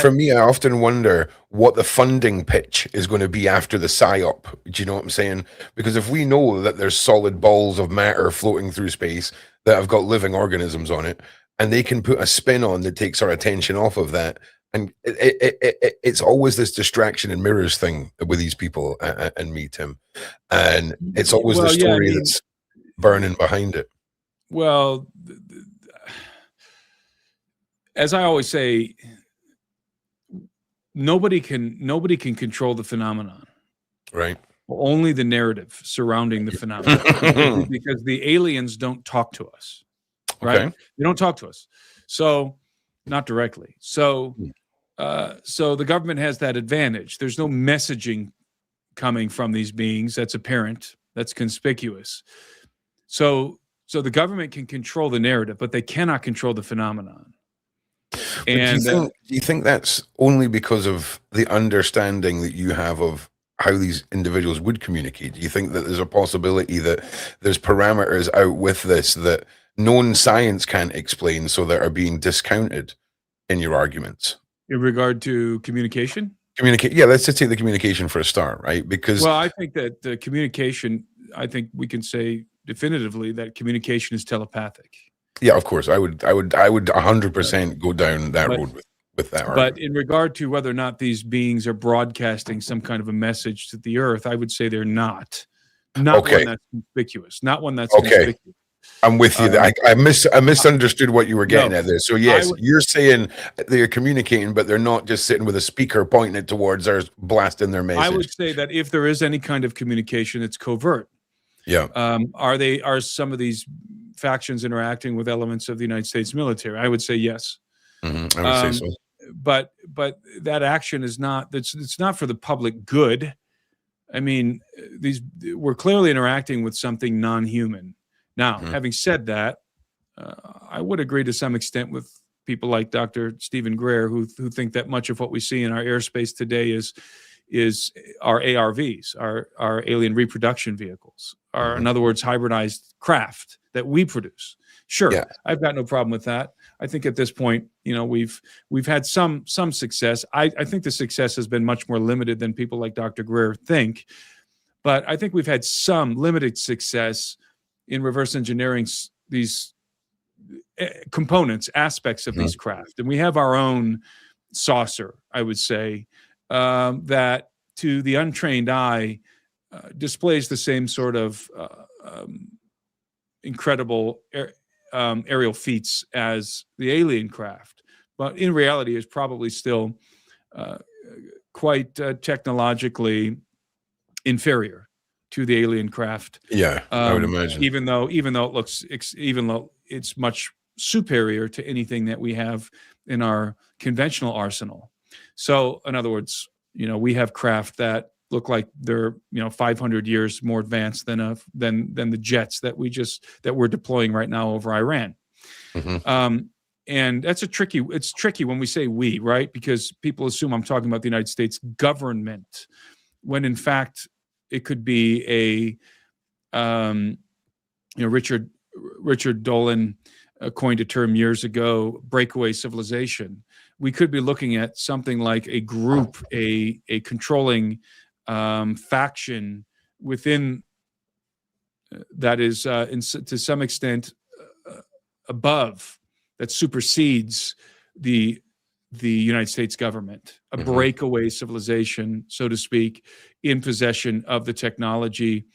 For me, I often wonder what the funding pitch is going to be after the PSYOP. Do you know what I'm saying? Because if we know that there's solid balls of matter floating through space that have got living organisms on it, and they can put a spin on that takes our attention off of that, and it's always this distraction and mirrors thing with these people and me, Tim. And it's always the story that's burning behind it. Well, as I always say, nobody can control the phenomenon. Right. Only the narrative surrounding the phenomenon, because the aliens don't talk to us. Right? Okay. They don't talk to us. So, not directly. So the government has that advantage. There's no messaging coming from these beings that's apparent, that's conspicuous. So the government can control the narrative, but they cannot control the phenomenon. And do you think that's only because of the understanding that you have of how these individuals would communicate? Do you think that there's a possibility that there's parameters out with this that known science can't explain, so that are being discounted in your arguments? In regard to communication? Yeah, let's just take the communication for a start, right? Because I think that the communication, I think we can say definitively that communication is telepathic. Yeah, of course. I would 100% go down that road with that argument. But in regard to whether or not these beings are broadcasting some kind of a message to the Earth, I would say they're not. Not one that's conspicuous. Not one that's conspicuous. I'm with you. I misunderstood what you were getting at there. So yes, you're saying they're communicating, but they're not just sitting with a speaker pointing it towards or blasting their message. I would say that if there is any kind of communication, it's covert. Yeah. Are some of these factions interacting with elements of the United States military? I would say yes. Mm-hmm. I would say so. But that action is not. It's not for the public good. I mean, we're clearly interacting with something non-human. Now, having said that, I would agree to some extent with people like Dr. Stephen Greer, who think that much of what we see in our airspace today is our ARVs, our alien reproduction vehicles, in other words, hybridized craft that we produce. Sure, I've got no problem with that. I think at this point, we've had some success. I think the success has been much more limited than people like Dr. Greer think, but I think we've had some limited success in reverse engineering these components, aspects of these craft. And we have our own saucer, I would say, that to the untrained eye displays the same sort of incredible aerial feats as the alien craft, but in reality is probably still quite technologically inferior to the alien craft. Yeah, I would imagine. Even though it's much superior to anything that we have in our conventional arsenal. So, in other words, we have craft that look like they're 500 years more advanced than the jets that we're deploying right now over Iran. Mm-hmm. And it's tricky when we say we, right? Because people assume I'm talking about the United States government, when in fact it could be Richard Dolan coined a term years ago, breakaway civilization. We could be looking at something like a group, a controlling faction within that is to some extent above, that supersedes the United States government, a breakaway civilization, so to speak, in possession of the technology,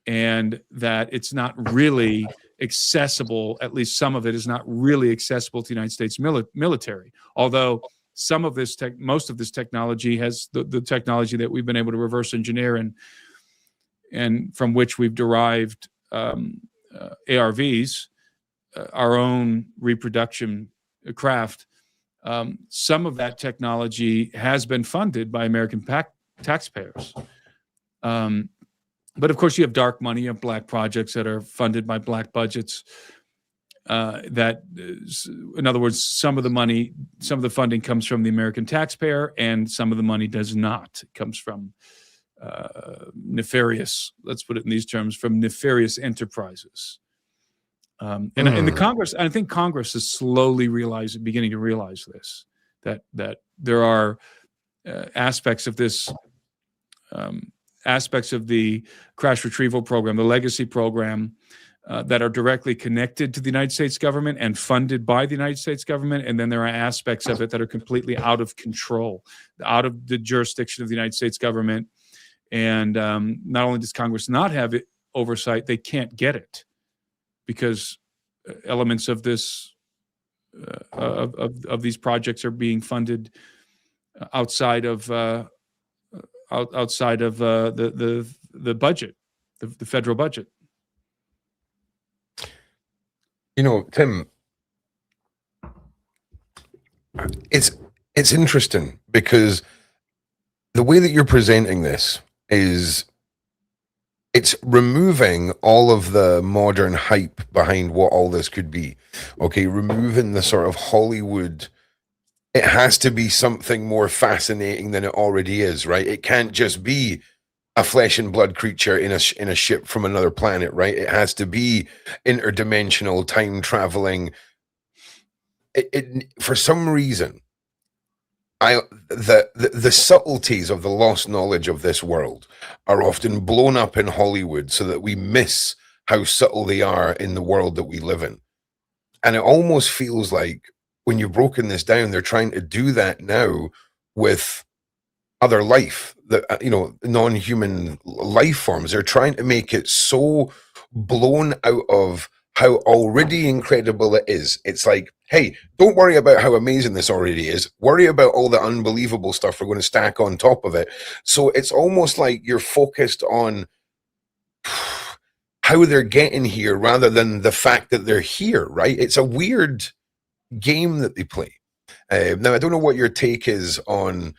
and that it's not really accessible, at least some of it is not really accessible to the United States military. Although most of this technology has the technology that we've been able to reverse engineer and from which we've derived ARVs, our own reproduction craft. Some of that technology has been funded by American taxpayers. But of course, you have dark money, you have black projects that are funded by black budgets. In other words, some of the funding comes from the American taxpayer, and some of the money does not. It comes from nefarious, let's put it in these terms, from nefarious enterprises. And the Congress, I think Congress is slowly beginning to realize this, that there are aspects of this. Aspects of the crash retrieval program, the legacy program, that are directly connected to the United States government and funded by the United States government. And then there are aspects of it that are completely out of control, out of the jurisdiction of the United States government. And not only does Congress not have oversight, they can't get it because elements of this, of these projects are being funded outside of the budget, the federal budget. Tim, it's interesting because the way that you're presenting this is it's removing all of the modern hype behind what all this could be. Okay, removing the sort of Hollywood. It has to be something more fascinating than it already is, right? It can't just be a flesh and blood creature in a ship from another planet, right? It has to be interdimensional, time traveling. For some reason, the subtleties of the lost knowledge of this world are often blown up in Hollywood so that we miss how subtle they are in the world that we live in. And it almost feels like when you've broken this down, they're trying to do that now with other life, non-human life forms. They're trying to make it so blown out of how already incredible it is. It's like, hey, don't worry about how amazing this already is. Worry about all the unbelievable stuff we're going to stack on top of it. So it's almost like you're focused on how they're getting here rather than the fact that they're here, right? It's a weird game that they play. Now, I don't know what your take is on,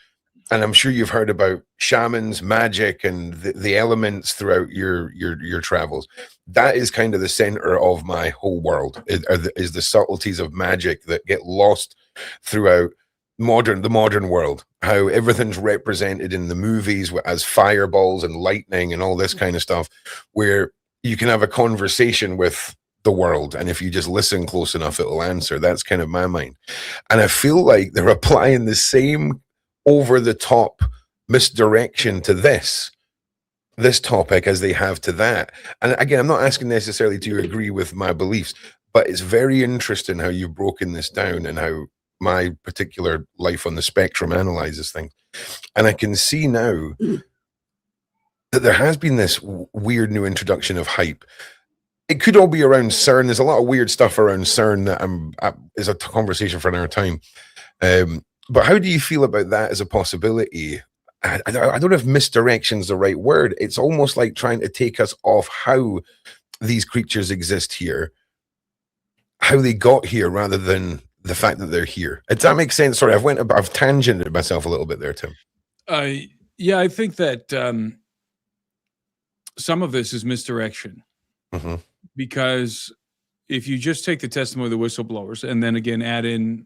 and I'm sure you've heard about shamans, magic, and the elements throughout your travels. That is kind of the center of my whole world, is the subtleties of magic that get lost throughout the modern world. How everything's represented in the movies as fireballs and lightning and all this kind of stuff, where you can have a conversation with the world, and if you just listen close enough, it'll answer. That's kind of my mind. And I feel like they're applying the same over-the-top misdirection to this topic as they have to that. And again, I'm not asking necessarily to agree with my beliefs, but it's very interesting how you've broken this down and how my particular life on the spectrum analyzes things. And I can see now that there has been this weird new introduction of hype. it could all be around CERN. There's a lot of weird stuff around CERN that is a conversation for another time. But how do you feel about that as a possibility? I don't know if misdirection is the right word. It's almost like trying to take us off how these creatures exist here, how they got here, rather than the fact that they're here. Does that make sense? Sorry, I've tangented myself a little bit there, Tim. Yeah, I think that some of this is misdirection. Mm-hmm. Because if you just take the testimony of the whistleblowers and then again add in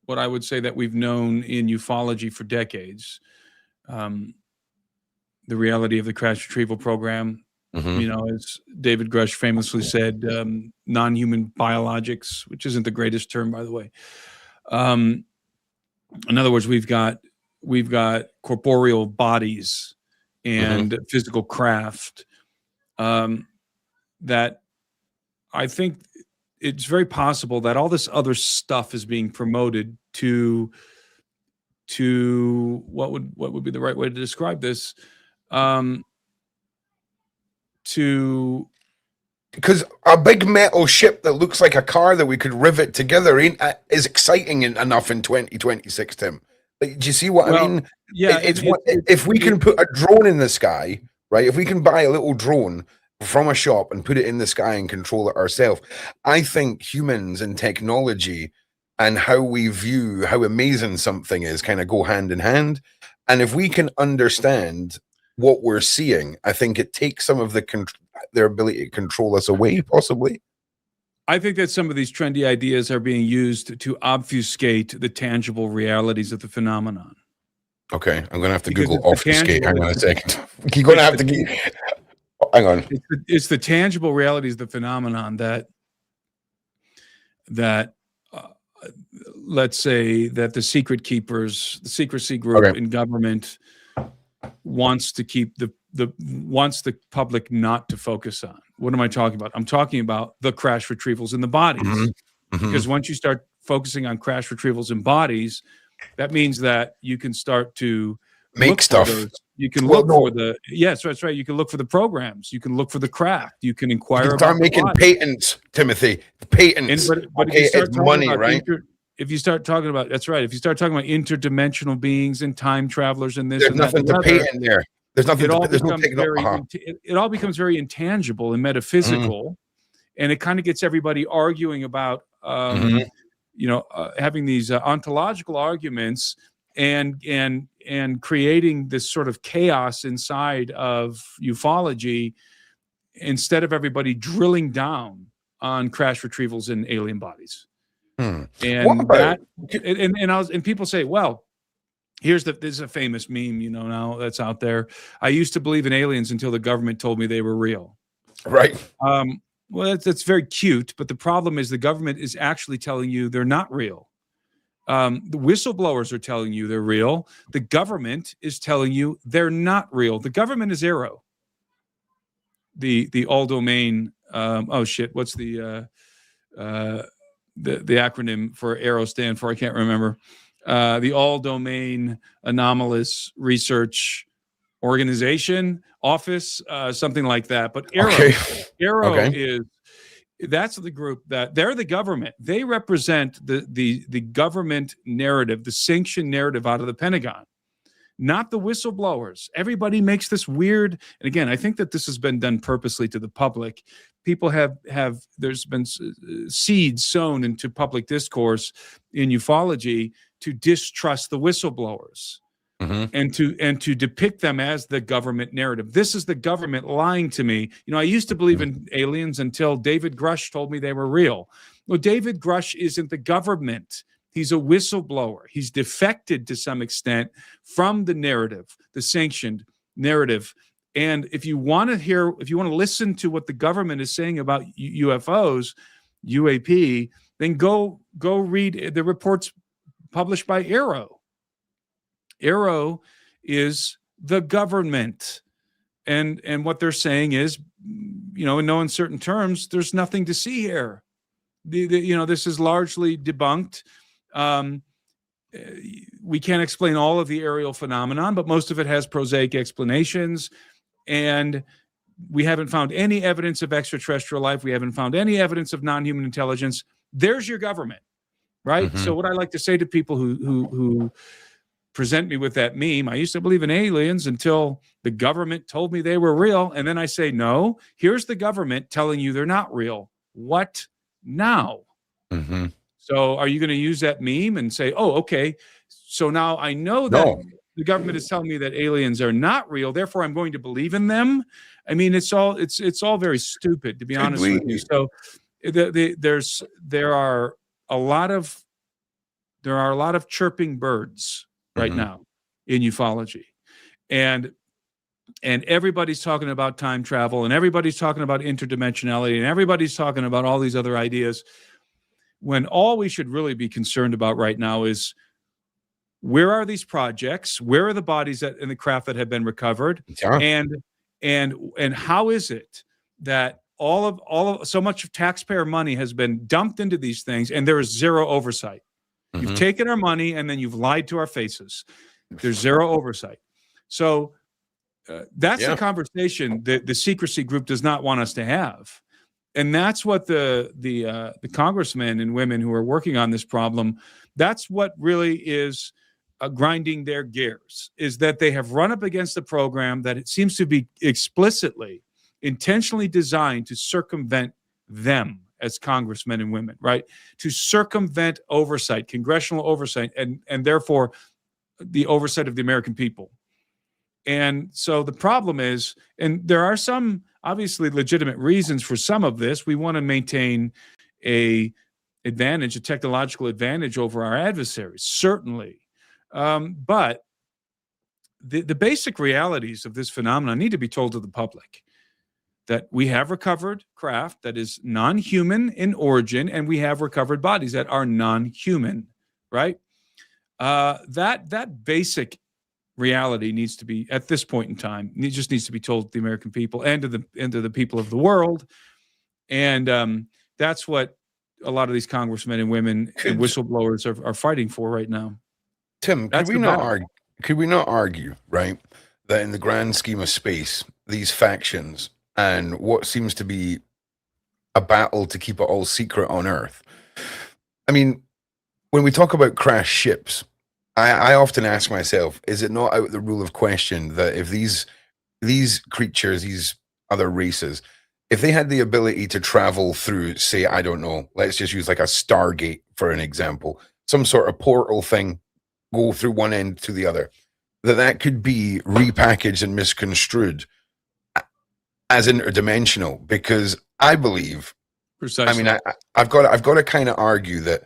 what I would say that we've known in ufology for decades, the reality of the crash retrieval program, Mm-hmm. as David Grush famously said, non-human biologics, which isn't the greatest term, by the way. In other words, we've got corporeal bodies and physical craft that I think it's very possible that all this other stuff is being promoted to what would be the right way to describe this? Because a big metal ship that looks like a car that we could rivet together is exciting enough in 2026, Tim. Like, do you see what I mean? Yeah, if we can put a drone in the sky, right? If we can buy a little drone from a shop and put it in the sky and control it ourselves, I think humans and technology and how we view how amazing something is kind of go hand in hand. And if we can understand what we're seeing, I think it takes some of their ability to control us away, possibly. I think that some of these trendy ideas are being used to obfuscate the tangible realities of the phenomenon. Okay, I'm going to have to Google obfuscate. Hang on a second. You're going to have to hang on. It's the tangible realities of the phenomenon that let's say that the secret keepers, the secrecy group in government wants to keep wants the public not to focus on. What am I talking about? I'm talking about the crash retrievals in the bodies. Because once you start focusing on crash retrievals in bodies, that means that you can start to make stuff. You can look for yes, that's right. You can look for the programs. You can look for the craft. You can inquire about start making patents, Timothy. Patents. But okay, it's money, right? If you start talking about, that's right. If you start talking about interdimensional beings and time travelers and this, there's nothing to patent there. There's nothing. It all becomes very intangible and metaphysical, and it kind of gets everybody arguing about, having these ontological arguments and creating this sort of chaos inside of ufology, instead of everybody drilling down on crash retrievals in alien bodies. And people say, well, this is a famous meme, now that's out there. I used to believe in aliens until the government told me they were real. Right. Well, that's very cute, but the problem is the government is actually telling you they're not real. The whistleblowers are telling you they're real. The government is telling you they're not real. The government is ARO. The all domain. What's the acronym for ARO stand for? I can't remember. The all domain anomalous research organization office, something like that. But ARO that's the group that they're the government. They represent the government narrative, the sanctioned narrative out of the Pentagon, not the whistleblowers. Everybody makes this weird. And again, I think that this has been done purposely to the public. People there's been seeds sown into public discourse in ufology to distrust the whistleblowers. And to depict them as the government narrative. This is the government lying to me. I used to believe in aliens until David Grush told me they were real. Well, David Grush isn't the government. He's a whistleblower. He's defected to some extent from the narrative, the sanctioned narrative. And if you want to listen to what the government is saying about UFOs, UAP, then go read the reports published by ARO. ARO is the government, and what they're saying is, in no uncertain terms, there's nothing to see here. This is largely debunked. We can't explain all of the aerial phenomenon, but most of it has prosaic explanations, and we haven't found any evidence of extraterrestrial life. We haven't found any evidence of non-human intelligence. There's your government, right? Mm-hmm. So what I like to say to people who present me with that meme, I used to believe in aliens until the government told me they were real. And then I say, no, here's the government telling you they're not real. What now? Mm-hmm. So are you going to use that meme and say, oh, okay, so now I know that the government is telling me that aliens are not real, therefore I'm going to believe in them? I mean, it's all very stupid, to be honest with you. So there are a lot of chirping birds right now in ufology, and everybody's talking about time travel, and everybody's talking about interdimensionality, and everybody's talking about all these other ideas, when all we should really be concerned about right now is, where are these projects? Where are the bodies and the craft that have been recovered? Yeah. And how is it that all of so much of taxpayer money has been dumped into these things and there is zero oversight? You've taken our money and then you've lied to our faces. There's zero oversight. So that's the conversation that the secrecy group does not want us to have. And that's what the congressmen and women who are working on this problem, that's what really is grinding their gears, is that they have run up against a program that it seems to be explicitly, intentionally designed to circumvent them as congressmen and women, right? To circumvent oversight, congressional oversight, and therefore the oversight of the American people. And so the problem is, and there are some obviously legitimate reasons for some of this. We want to maintain a technological advantage over our adversaries, certainly. But the basic realities of this phenomenon need to be told to the public, that we have recovered craft that is non-human in origin, and we have recovered bodies that are non-human, right? That basic reality needs to be, at this point in time, it just needs to be told to the American people and to the people of the world. And that's what a lot of these congressmen and women and whistleblowers are fighting for right now. Tim, could we not argue, right, that in the grand scheme of space, these factions and what seems to be a battle to keep it all secret on Earth? I mean, when we talk about crashed ships, I often ask myself, is it not out of the rule of question that if these creatures, these other races, if they had the ability to travel through, say, I don't know, let's just use like a Stargate for an example, some sort of portal thing, go through one end to the other, that could be repackaged and misconstrued as interdimensional? Because I believe, precisely. I mean, I've got to kind of argue that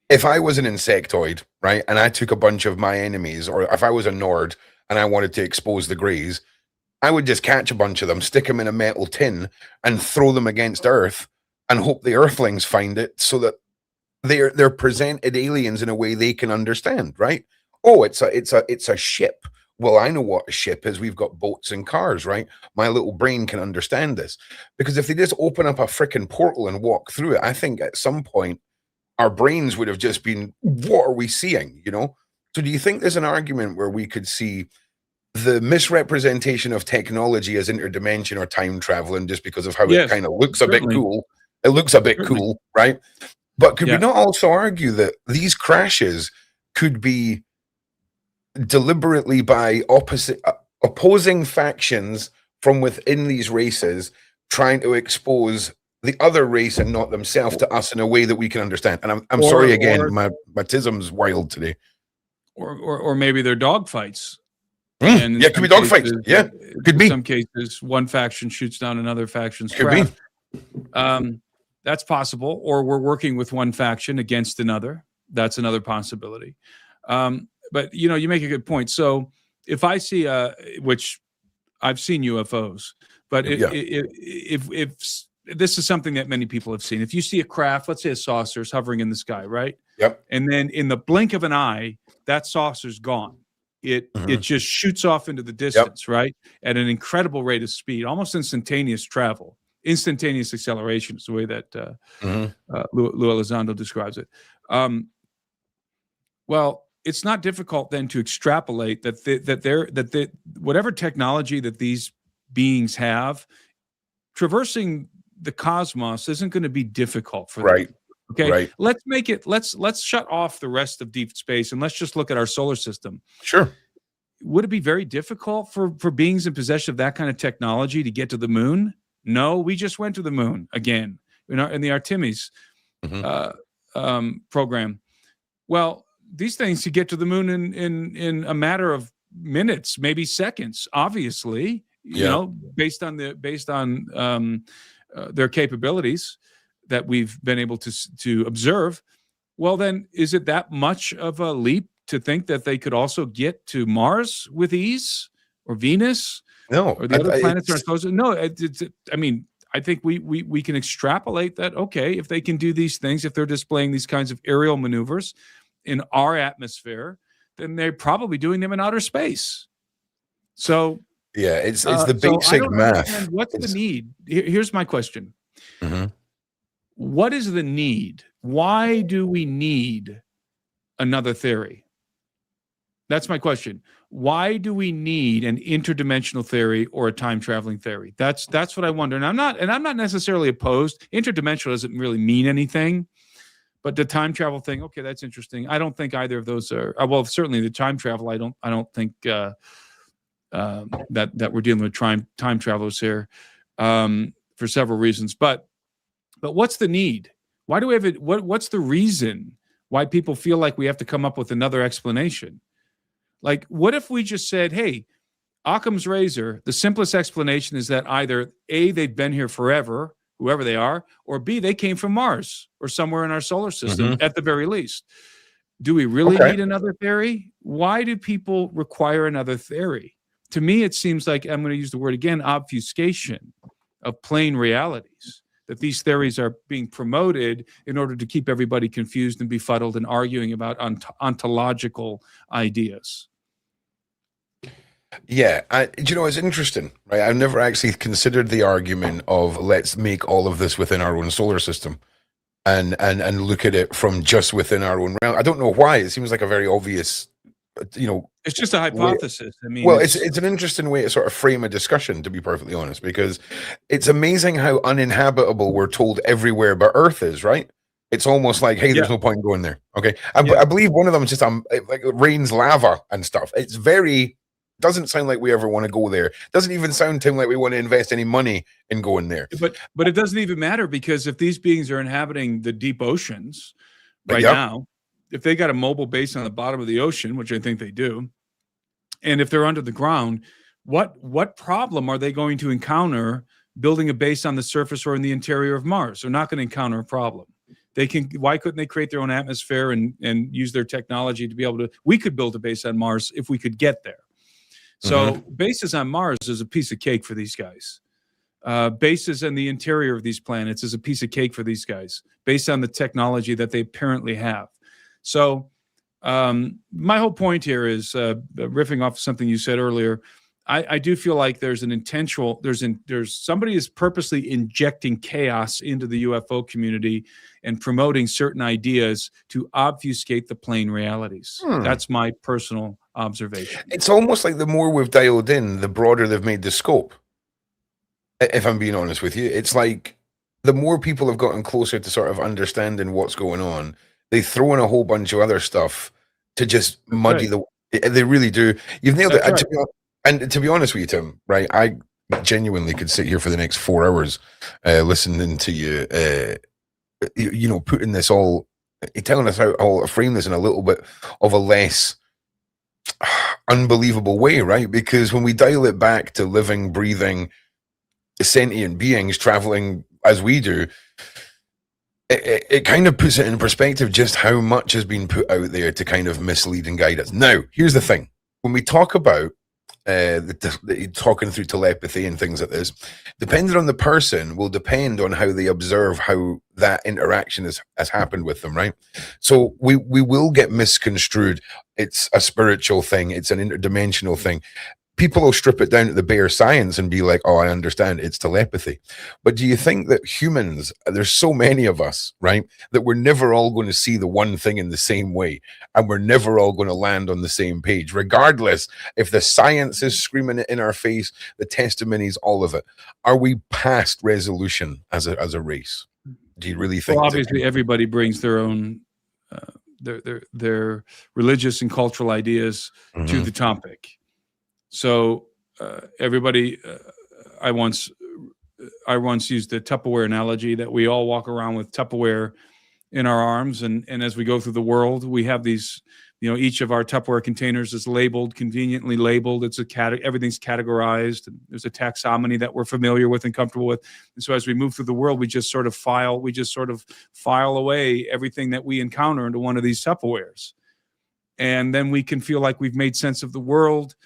if I was an insectoid, right, and I took a bunch of my enemies, or if I was a Nord and I wanted to expose the Greys, I would just catch a bunch of them, stick them in a metal tin, and throw them against Earth, and hope the Earthlings find it, so that they're presented aliens in a way they can understand, right? Oh, it's a ship. Well, I know what a ship is. We've got boats and cars, right? My little brain can understand this. Because if they just open up a freaking portal and walk through it, I think at some point our brains would have just been, what are we seeing, you know? So do you think there's an argument where we could see the misrepresentation of technology as interdimension or time traveling just because of how it kind of looks a bit cool? It looks a bit cool, right? But could we not also argue that these crashes could be deliberately by opposing factions from within these races trying to expose the other race and not themselves to us in a way that we can understand? And I'm sorry again, my tism's wild today. Or maybe they're dogfights. And yeah, could be dogfights. Yeah, could be. In some cases, one faction shoots down another faction's craft. That's possible. Or we're working with one faction against another. That's another possibility. But you make a good point. So if I see which I've seen UFOs, but if this is something that many people have seen. If you see a craft, let's say a saucer is hovering in the sky, right? Yep. And then in the blink of an eye, that saucer's gone. It just shoots off into the distance, right? At an incredible rate of speed, almost instantaneous travel, instantaneous acceleration is the way that Lou Elizondo describes it. Well, it's not difficult then to extrapolate that whatever technology that these beings have, traversing the cosmos isn't going to be difficult for Right. them. Okay. Right. Let's shut off the rest of deep space and let's just look at our solar system. Sure. Would it be very difficult for beings in possession of that kind of technology to get to the moon? No, we just went to the moon again in the Artemis program. Well, these things could get to the moon in a matter of minutes, maybe seconds. Obviously, you know, based on their capabilities that we've been able to observe. Well, then, is it that much of a leap to think that they could also get to Mars with ease, or Venus, or the other planets? No, I mean, I think we can extrapolate that. Okay, if they can do these things, if they're displaying these kinds of aerial maneuvers in our atmosphere, then they're probably doing them in outer space. So yeah, it's the basic math. What's the need? Here's my question. What is the need? Why do we need another theory? That's my question. Why do we need an interdimensional theory or a time traveling theory? That's what I wonder. And I'm not necessarily opposed. Interdimensional doesn't really mean anything, but the time travel thing, okay, that's interesting. I don't think either of those are well. Certainly the time travel. I don't think that we're dealing with time travelers here for several reasons. But what's the need? Why do we have it? What's the reason why people feel like we have to come up with another explanation? Like, what if we just said, hey, Occam's razor, the simplest explanation is that either A, they've been here forever, whoever they are, or B, they came from Mars or somewhere in our solar system at the very least. Do we really need another theory? Why do people require another theory? To me, it seems like, I'm going to use the word again, obfuscation of plain realities, that these theories are being promoted in order to keep everybody confused and befuddled and arguing about ontological ideas. Yeah, you know, it's interesting, right? I've never actually considered the argument of let's make all of this within our own solar system and look at it from just within our own realm. I don't know why. It seems like a very obvious, you know, it's just a hypothesis. I mean, well, it's an interesting way to sort of frame a discussion, to be perfectly honest, because it's amazing how uninhabitable we're told everywhere but Earth is, right? It's almost like, hey, there's no point in going there. Okay, I believe one of them is just like it rains lava and stuff. It's very doesn't sound like we ever want to go there. Doesn't even sound to him like we want to invest any money in going there. But it doesn't even matter, because if these beings are inhabiting the deep oceans now, if they got a mobile base on the bottom of the ocean, which I think they do, and if they're under the ground, what problem are they going to encounter building a base on the surface or in the interior of Mars? They're not going to encounter a problem. Why couldn't they create their own atmosphere and use their technology to be able to? We could build a base on Mars if we could get there. So bases on Mars is a piece of cake for these guys. Bases in the interior of these planets is a piece of cake for these guys, based on the technology that they apparently have. So my whole point here is riffing off something you said earlier. I do feel like there's an intentional, there's somebody is purposely injecting chaos into the UFO community and promoting certain ideas to obfuscate the plain realities. That's my personal observation. It's almost like the more we've dialed in, the broader they've made the scope. If I'm being honest with you, it's like the more people have gotten closer to sort of understanding what's going on, they throw in a whole bunch of other stuff to just muddy they really do. You've nailed it. Right. And to be honest with you, Tim, right, I genuinely could sit here for the next 4 hours listening to you, you know, putting this all, telling us how to frame this in a little bit of a less unbelievable way, right? Because when we dial it back to living, breathing, sentient beings traveling as we do, it kind of puts it in perspective just how much has been put out there to kind of mislead and guide us. Now, here's the thing. When we talk about talking through telepathy and things like this, depending on the person will depend on how they observe how that interaction has happened with them, right? So we will get misconstrued. It's a spiritual thing. It's an interdimensional thing. people will strip it down to the bare science and be like, oh, I understand, it's telepathy. But do you think that humans, there's so many of us, right, that we're never all going to see the one thing in the same way, and we're never all going to land on the same page, regardless if the science is screaming it in our face, the testimonies, all of it? Are we past resolution as a race? Do you really think? Well, obviously, everybody brings their own their religious and cultural ideas to the topic. So everybody, I once used the Tupperware analogy that we all walk around with Tupperware in our arms, and as we go through the world, we have these, each of our Tupperware containers is labeled, conveniently labeled. It's everything's categorized. There's a taxonomy that we're familiar with and comfortable with. And so as we move through the world, we just sort of file away everything that we encounter into one of these Tupperwares. And then we can feel like we've made sense of the world.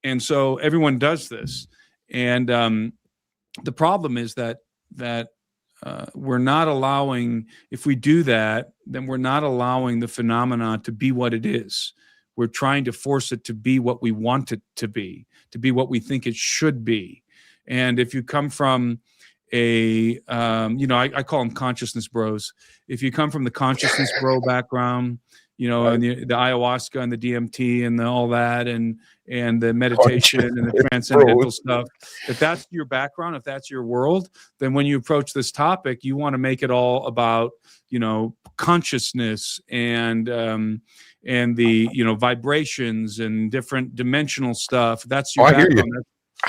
And so everyone does this. And the problem is that we're not allowing, if we do that, then we're not allowing the phenomenon to be what it is. We're trying to force it to be what we want it to be what we think it should be. And if you come from I call them consciousness bros. If you come from the consciousness bro background, and the ayahuasca and the DMT and all that, and the meditation and the transcendental stuff, if that's your background, if that's your world, then when you approach this topic, you want to make it all about, consciousness and the, vibrations and different dimensional stuff. That's your background.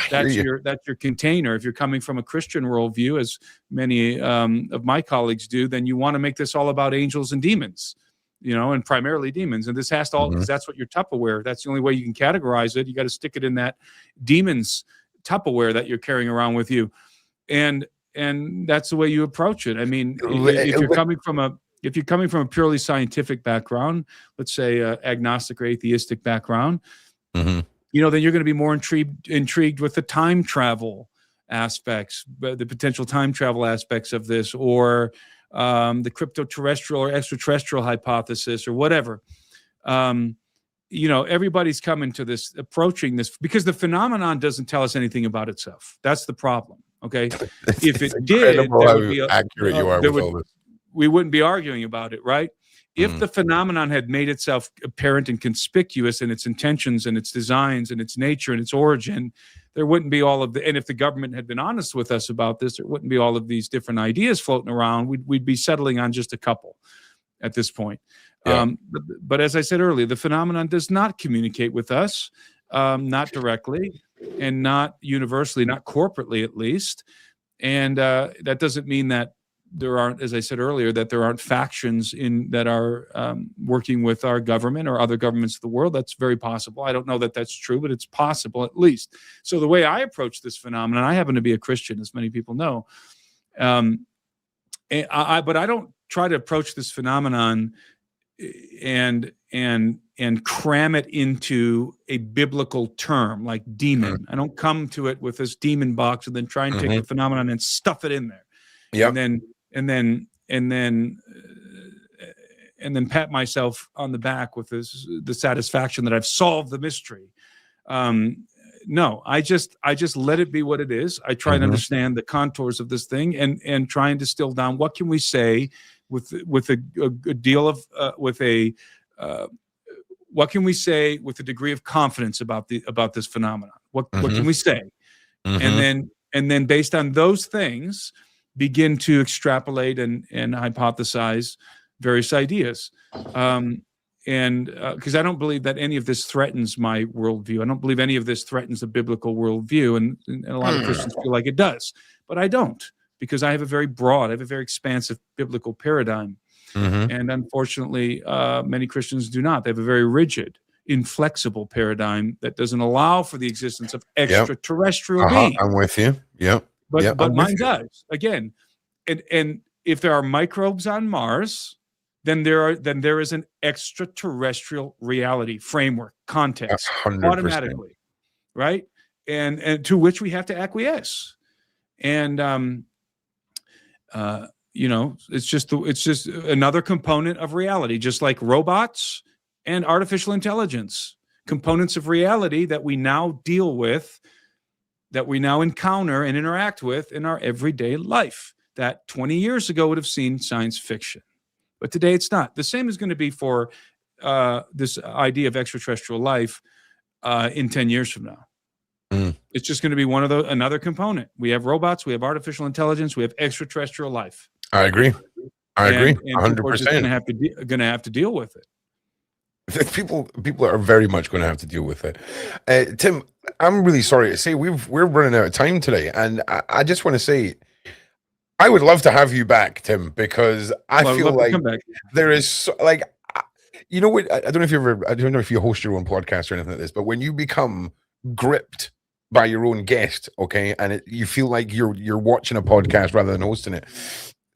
That's your container. If you're coming from a Christian worldview, as many of my colleagues do, then you want to make this all about angels and demons. And primarily demons. And this has to all, because that's what your Tupperware, that's the only way you can categorize it. You got to stick it in that demons Tupperware that you're carrying around with you. And that's the way you approach it. I mean, if you're coming from a purely scientific background, let's say agnostic or atheistic background, then you're going to be more intrigued with the time travel aspects, the potential time travel aspects of this, or the crypto-terrestrial or extraterrestrial hypothesis, or whatever. Everybody's coming to this, approaching this, because the phenomenon doesn't tell us anything about itself. That's the problem. Okay, if it did, accurate you are with all this. We wouldn't be arguing about it, right? If the phenomenon had made itself apparent and conspicuous in its intentions and its designs and its nature and its origin, there wouldn't be all of and if the government had been honest with us about this, there wouldn't be all of these different ideas floating around. We'd be settling on just a couple at this point. Yeah. But as I said earlier, the phenomenon does not communicate with us, not directly and not universally, not corporately at least. And that doesn't mean that there aren't, as I said earlier, that there aren't factions that are working with our government or other governments of the world. That's very possible. I don't know that that's true, but it's possible at least. So the way I approach this phenomenon, I happen to be a Christian, as many people know, but I don't try to approach this phenomenon and cram it into a biblical term like demon. I don't come to it with this demon box and then try and take the phenomenon and stuff it in there. Yeah. And then pat myself on the back with the satisfaction that I've solved the mystery. No, I just let it be what it is. I try and understand the contours of this thing and try and distill down what can we say with a deal of what can we say with a degree of confidence about this phenomenon? What can we say? And then based on those things, begin to extrapolate and hypothesize various ideas. And because I don't believe that any of this threatens my worldview. I don't believe any of this threatens the biblical worldview. And a lot of Christians feel like it does. But I don't, because I have a very expansive biblical paradigm. And unfortunately, many Christians do not. They have a very rigid, inflexible paradigm that doesn't allow for the existence of extraterrestrial beings. I'm with you. Yep. But mine does. Again, and if there are microbes on Mars, then there is an extraterrestrial reality framework, context, 100%. Automatically, right? And to which we have to acquiesce. And it's just another component of reality, just like robots and artificial intelligence components of reality that we now deal with, that we now encounter and interact with in our everyday life, that 20 years ago would have seen science fiction. But today it's not. The same is going to be for this idea of extraterrestrial life in 10 years from now. It's just going to be another component. We have robots, we have artificial intelligence, we have extraterrestrial life. I agree. I agree. 100%. People are just going to have to deal with it. People are very much going to have to deal with it. Tim, I'm really sorry to say we're running out of time today, and I just want to say I would love to have you back, Tim, because I feel like there is you know what? I don't know if you host your own podcast or anything like this, but when you become gripped by your own guest, okay, and you feel like you're watching a podcast rather than hosting it,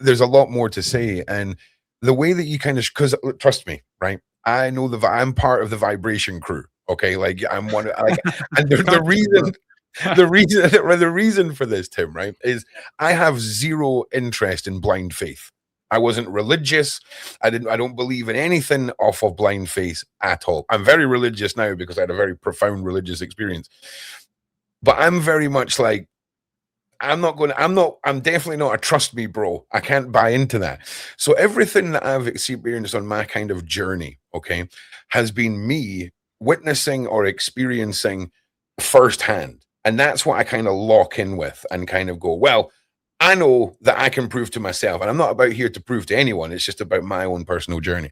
there's a lot more to say. And the way that you kind of, because trust me, right? I know I'm part of the vibration crew, okay? Like I'm one, and the reason for this, Tim, right, is I have zero interest in blind faith. I wasn't religious. I don't believe in anything off of blind faith at all. I'm very religious now because I had a very profound religious experience. But I'm very much like, I'm definitely not a trust me bro. I can't buy into that. So everything that I've experienced on my kind of journey, okay, has been me witnessing or experiencing firsthand. And that's what I kind of lock in with and kind of go, well, I know that I can prove to myself, and I'm not about here to prove to anyone. It's just about my own personal journey.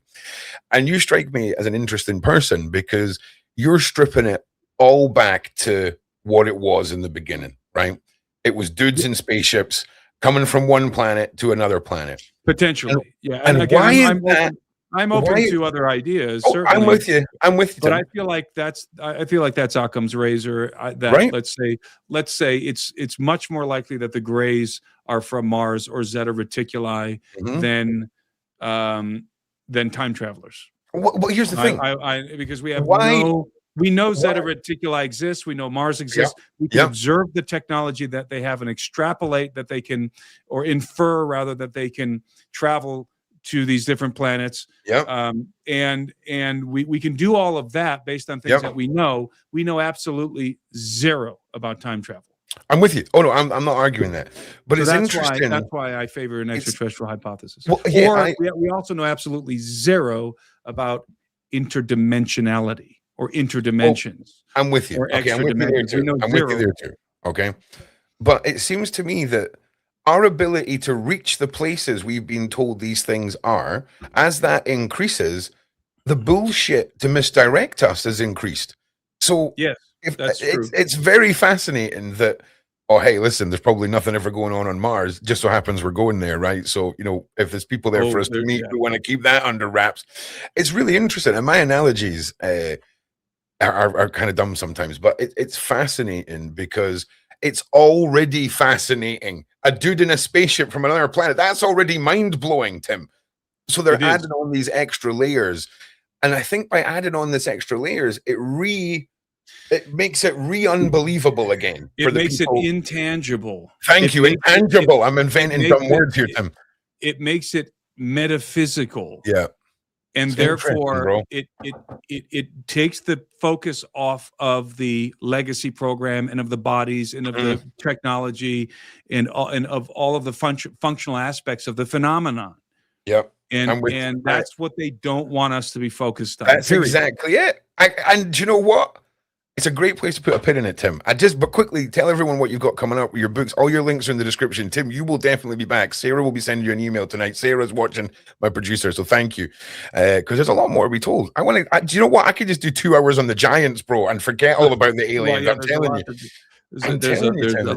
And you strike me as an interesting person because you're stripping it all back to what it was in the beginning, right? It was dudes in spaceships coming from one planet to another planet. Potentially. Yeah. And again, I'm open to other ideas. Oh, I'm with you. But Tim. I feel like that's Occam's razor. Right? Let's say it's much more likely that the Greys are from Mars or Zeta Reticuli than time travelers. Well, here's the thing. Because we know Zeta Reticuli exists. We know Mars exists. Yep. We can observe the technology that they have and extrapolate that they can, or infer rather, that they can travel to these different planets. And we can do all of that based on things that we know. We know absolutely zero about time travel. I'm with you. Oh no, I'm not arguing that. But so it's interesting. That's why I favor an extraterrestrial hypothesis. Well, yeah, we also know absolutely zero about interdimensionality or interdimensions. I'm with you. Okay, I'm with you there too. I'm with you there too. Okay. But it seems to me that our ability to reach the places we've been told these things are, as that increases, the bullshit to misdirect us has increased. So yes, that's true. It's very fascinating that, oh, hey, listen, there's probably nothing ever going on Mars. Just so happens we're going there, right? So, you know, if there's people there for us to meet, we want to keep that under wraps. It's really interesting. And my analogies are kind of dumb sometimes, but it's fascinating because it's already fascinating. A dude in a spaceship from another planet, that's already mind-blowing, Tim. So they're adding on these extra layers. And I think by adding on this extra layers, it makes it unbelievable again. It makes it intangible. Thank you, intangible. I'm inventing dumb words here, Tim. It makes it metaphysical. Yeah. And therefore, it takes the focus off of the legacy program and of the bodies and of the technology and of all of the functional aspects of the phenomenon. Yep. And that's what they don't want us to be focused on. That's exactly it. And do you know what? It's a great place to put a pin in it, Tim. But quickly tell everyone what you've got coming up with your books. All your links are in the description. Tim, you will definitely be back. Sarah will be sending you an email tonight. Sarah's watching, my producer, so thank you. Because there's a lot more to be told. Do you know what? I could just do 2 hours on the Giants, bro, and forget all about the aliens. I'm telling you. There's a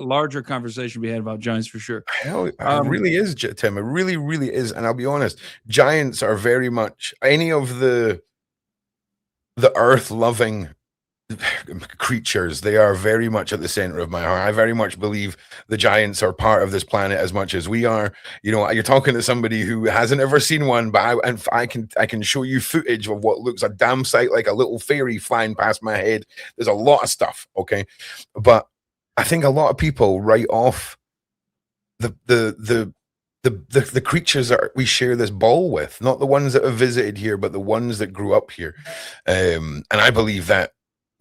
larger conversation we had about giants for sure. Hell, it really is, Tim. It really, really is. And I'll be honest, giants are very much any of the earth-loving creatures. They are very much at the center of my heart. I very much believe the giants are part of this planet as much as we are. You know, you're talking to somebody who hasn't ever seen one, but I can show you footage of what looks a damn sight like a little fairy flying past my head. There's a lot of stuff, okay? But I think a lot of people write off the the creatures that we share this ball with, not the ones that have visited here, but the ones that grew up here. And I believe that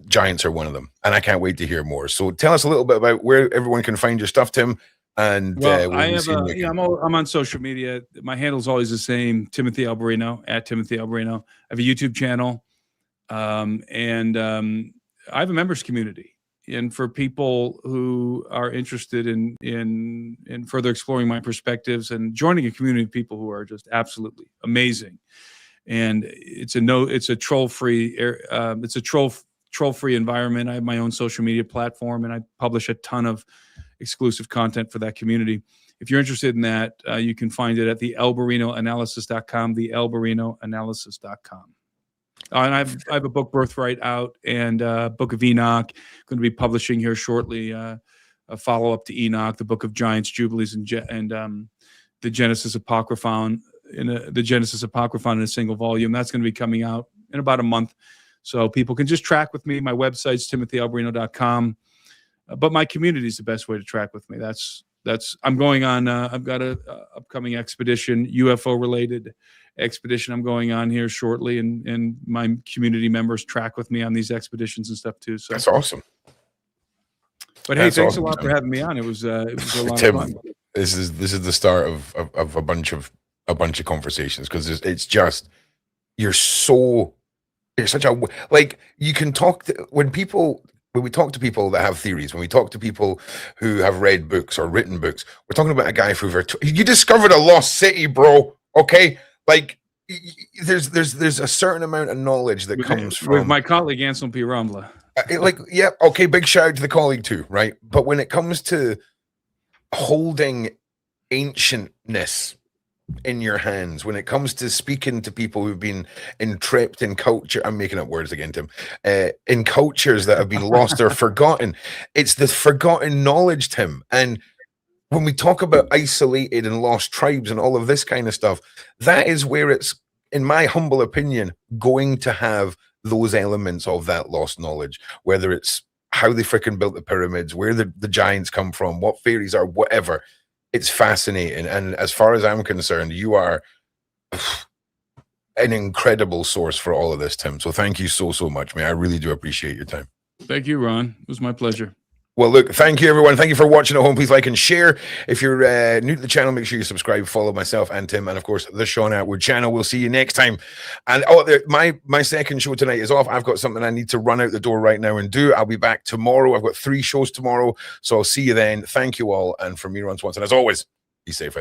giants are one of them, and I can't wait to hear more. So tell us a little bit about where everyone can find your stuff, Tim. And well, I have I'm on social media. My handle's always the same, Timothy Alberino, at Timothy Alberino. I have a YouTube channel, and I have a members community. And for people who are interested in further exploring my perspectives and joining a community of people who are just absolutely amazing, and it's a troll-free troll-free environment. I have my own social media platform, and I publish a ton of exclusive content for that community. If you're interested in that, you can find it at the alberinoanalysis.com, the alberinoanalysis.com. And I have a book, Birthright, out, and Book of Enoch, going to be publishing here shortly. A follow-up to Enoch, the Book of Giants, Jubilees, and the Genesis Apocryphon in a single volume. That's going to be coming out in about a month, so people can just track with me. My website's timothyalberino.com, but my community is the best way to track with me. I'm going on. I've got a upcoming expedition, UFO related expedition I'm going on here shortly, and my community members track with me on these expeditions and stuff too. So that's awesome. But hey, thanks a lot for having me on. It was a lot Tim, of fun. This is the start of a bunch of conversations, because it's just you're such a, like, you can talk to, when we talk to people that have theories, when we talk to people who have read books or written books, we're talking about a guy who you discovered a lost city, bro. Okay, like there's a certain amount of knowledge that comes from with my colleague Anselm P. Rambla. Yeah, okay, big shout out to the colleague too, right? But when it comes to holding ancientness in your hands, when it comes to speaking to people who've been entrapped in culture, I'm making up words again, Tim, in cultures that have been lost or forgotten, it's the forgotten knowledge, Tim. And when we talk about isolated and lost tribes and all of this kind of stuff, that is where it's, in my humble opinion, going to have those elements of that lost knowledge, whether it's how they freaking built the pyramids, where the giants come from, what fairies are, whatever. It's fascinating. And as far as I'm concerned, you are an incredible source for all of this, Tim. So thank you so much, man. I really do appreciate your time. Thank you, Ron. It was my pleasure. Well, look, thank you, everyone. Thank you for watching at home. Please like and share. If you're new to the channel, make sure you subscribe, follow myself and Tim, and of course the Sean Atwood channel. We'll see you next time. And my second show tonight is off. I've got something I need to run out the door right now and do. I'll be back tomorrow. I've got 3 shows tomorrow, so I'll see you then. Thank you all, and from me, Ron Swanson, as always, be safe.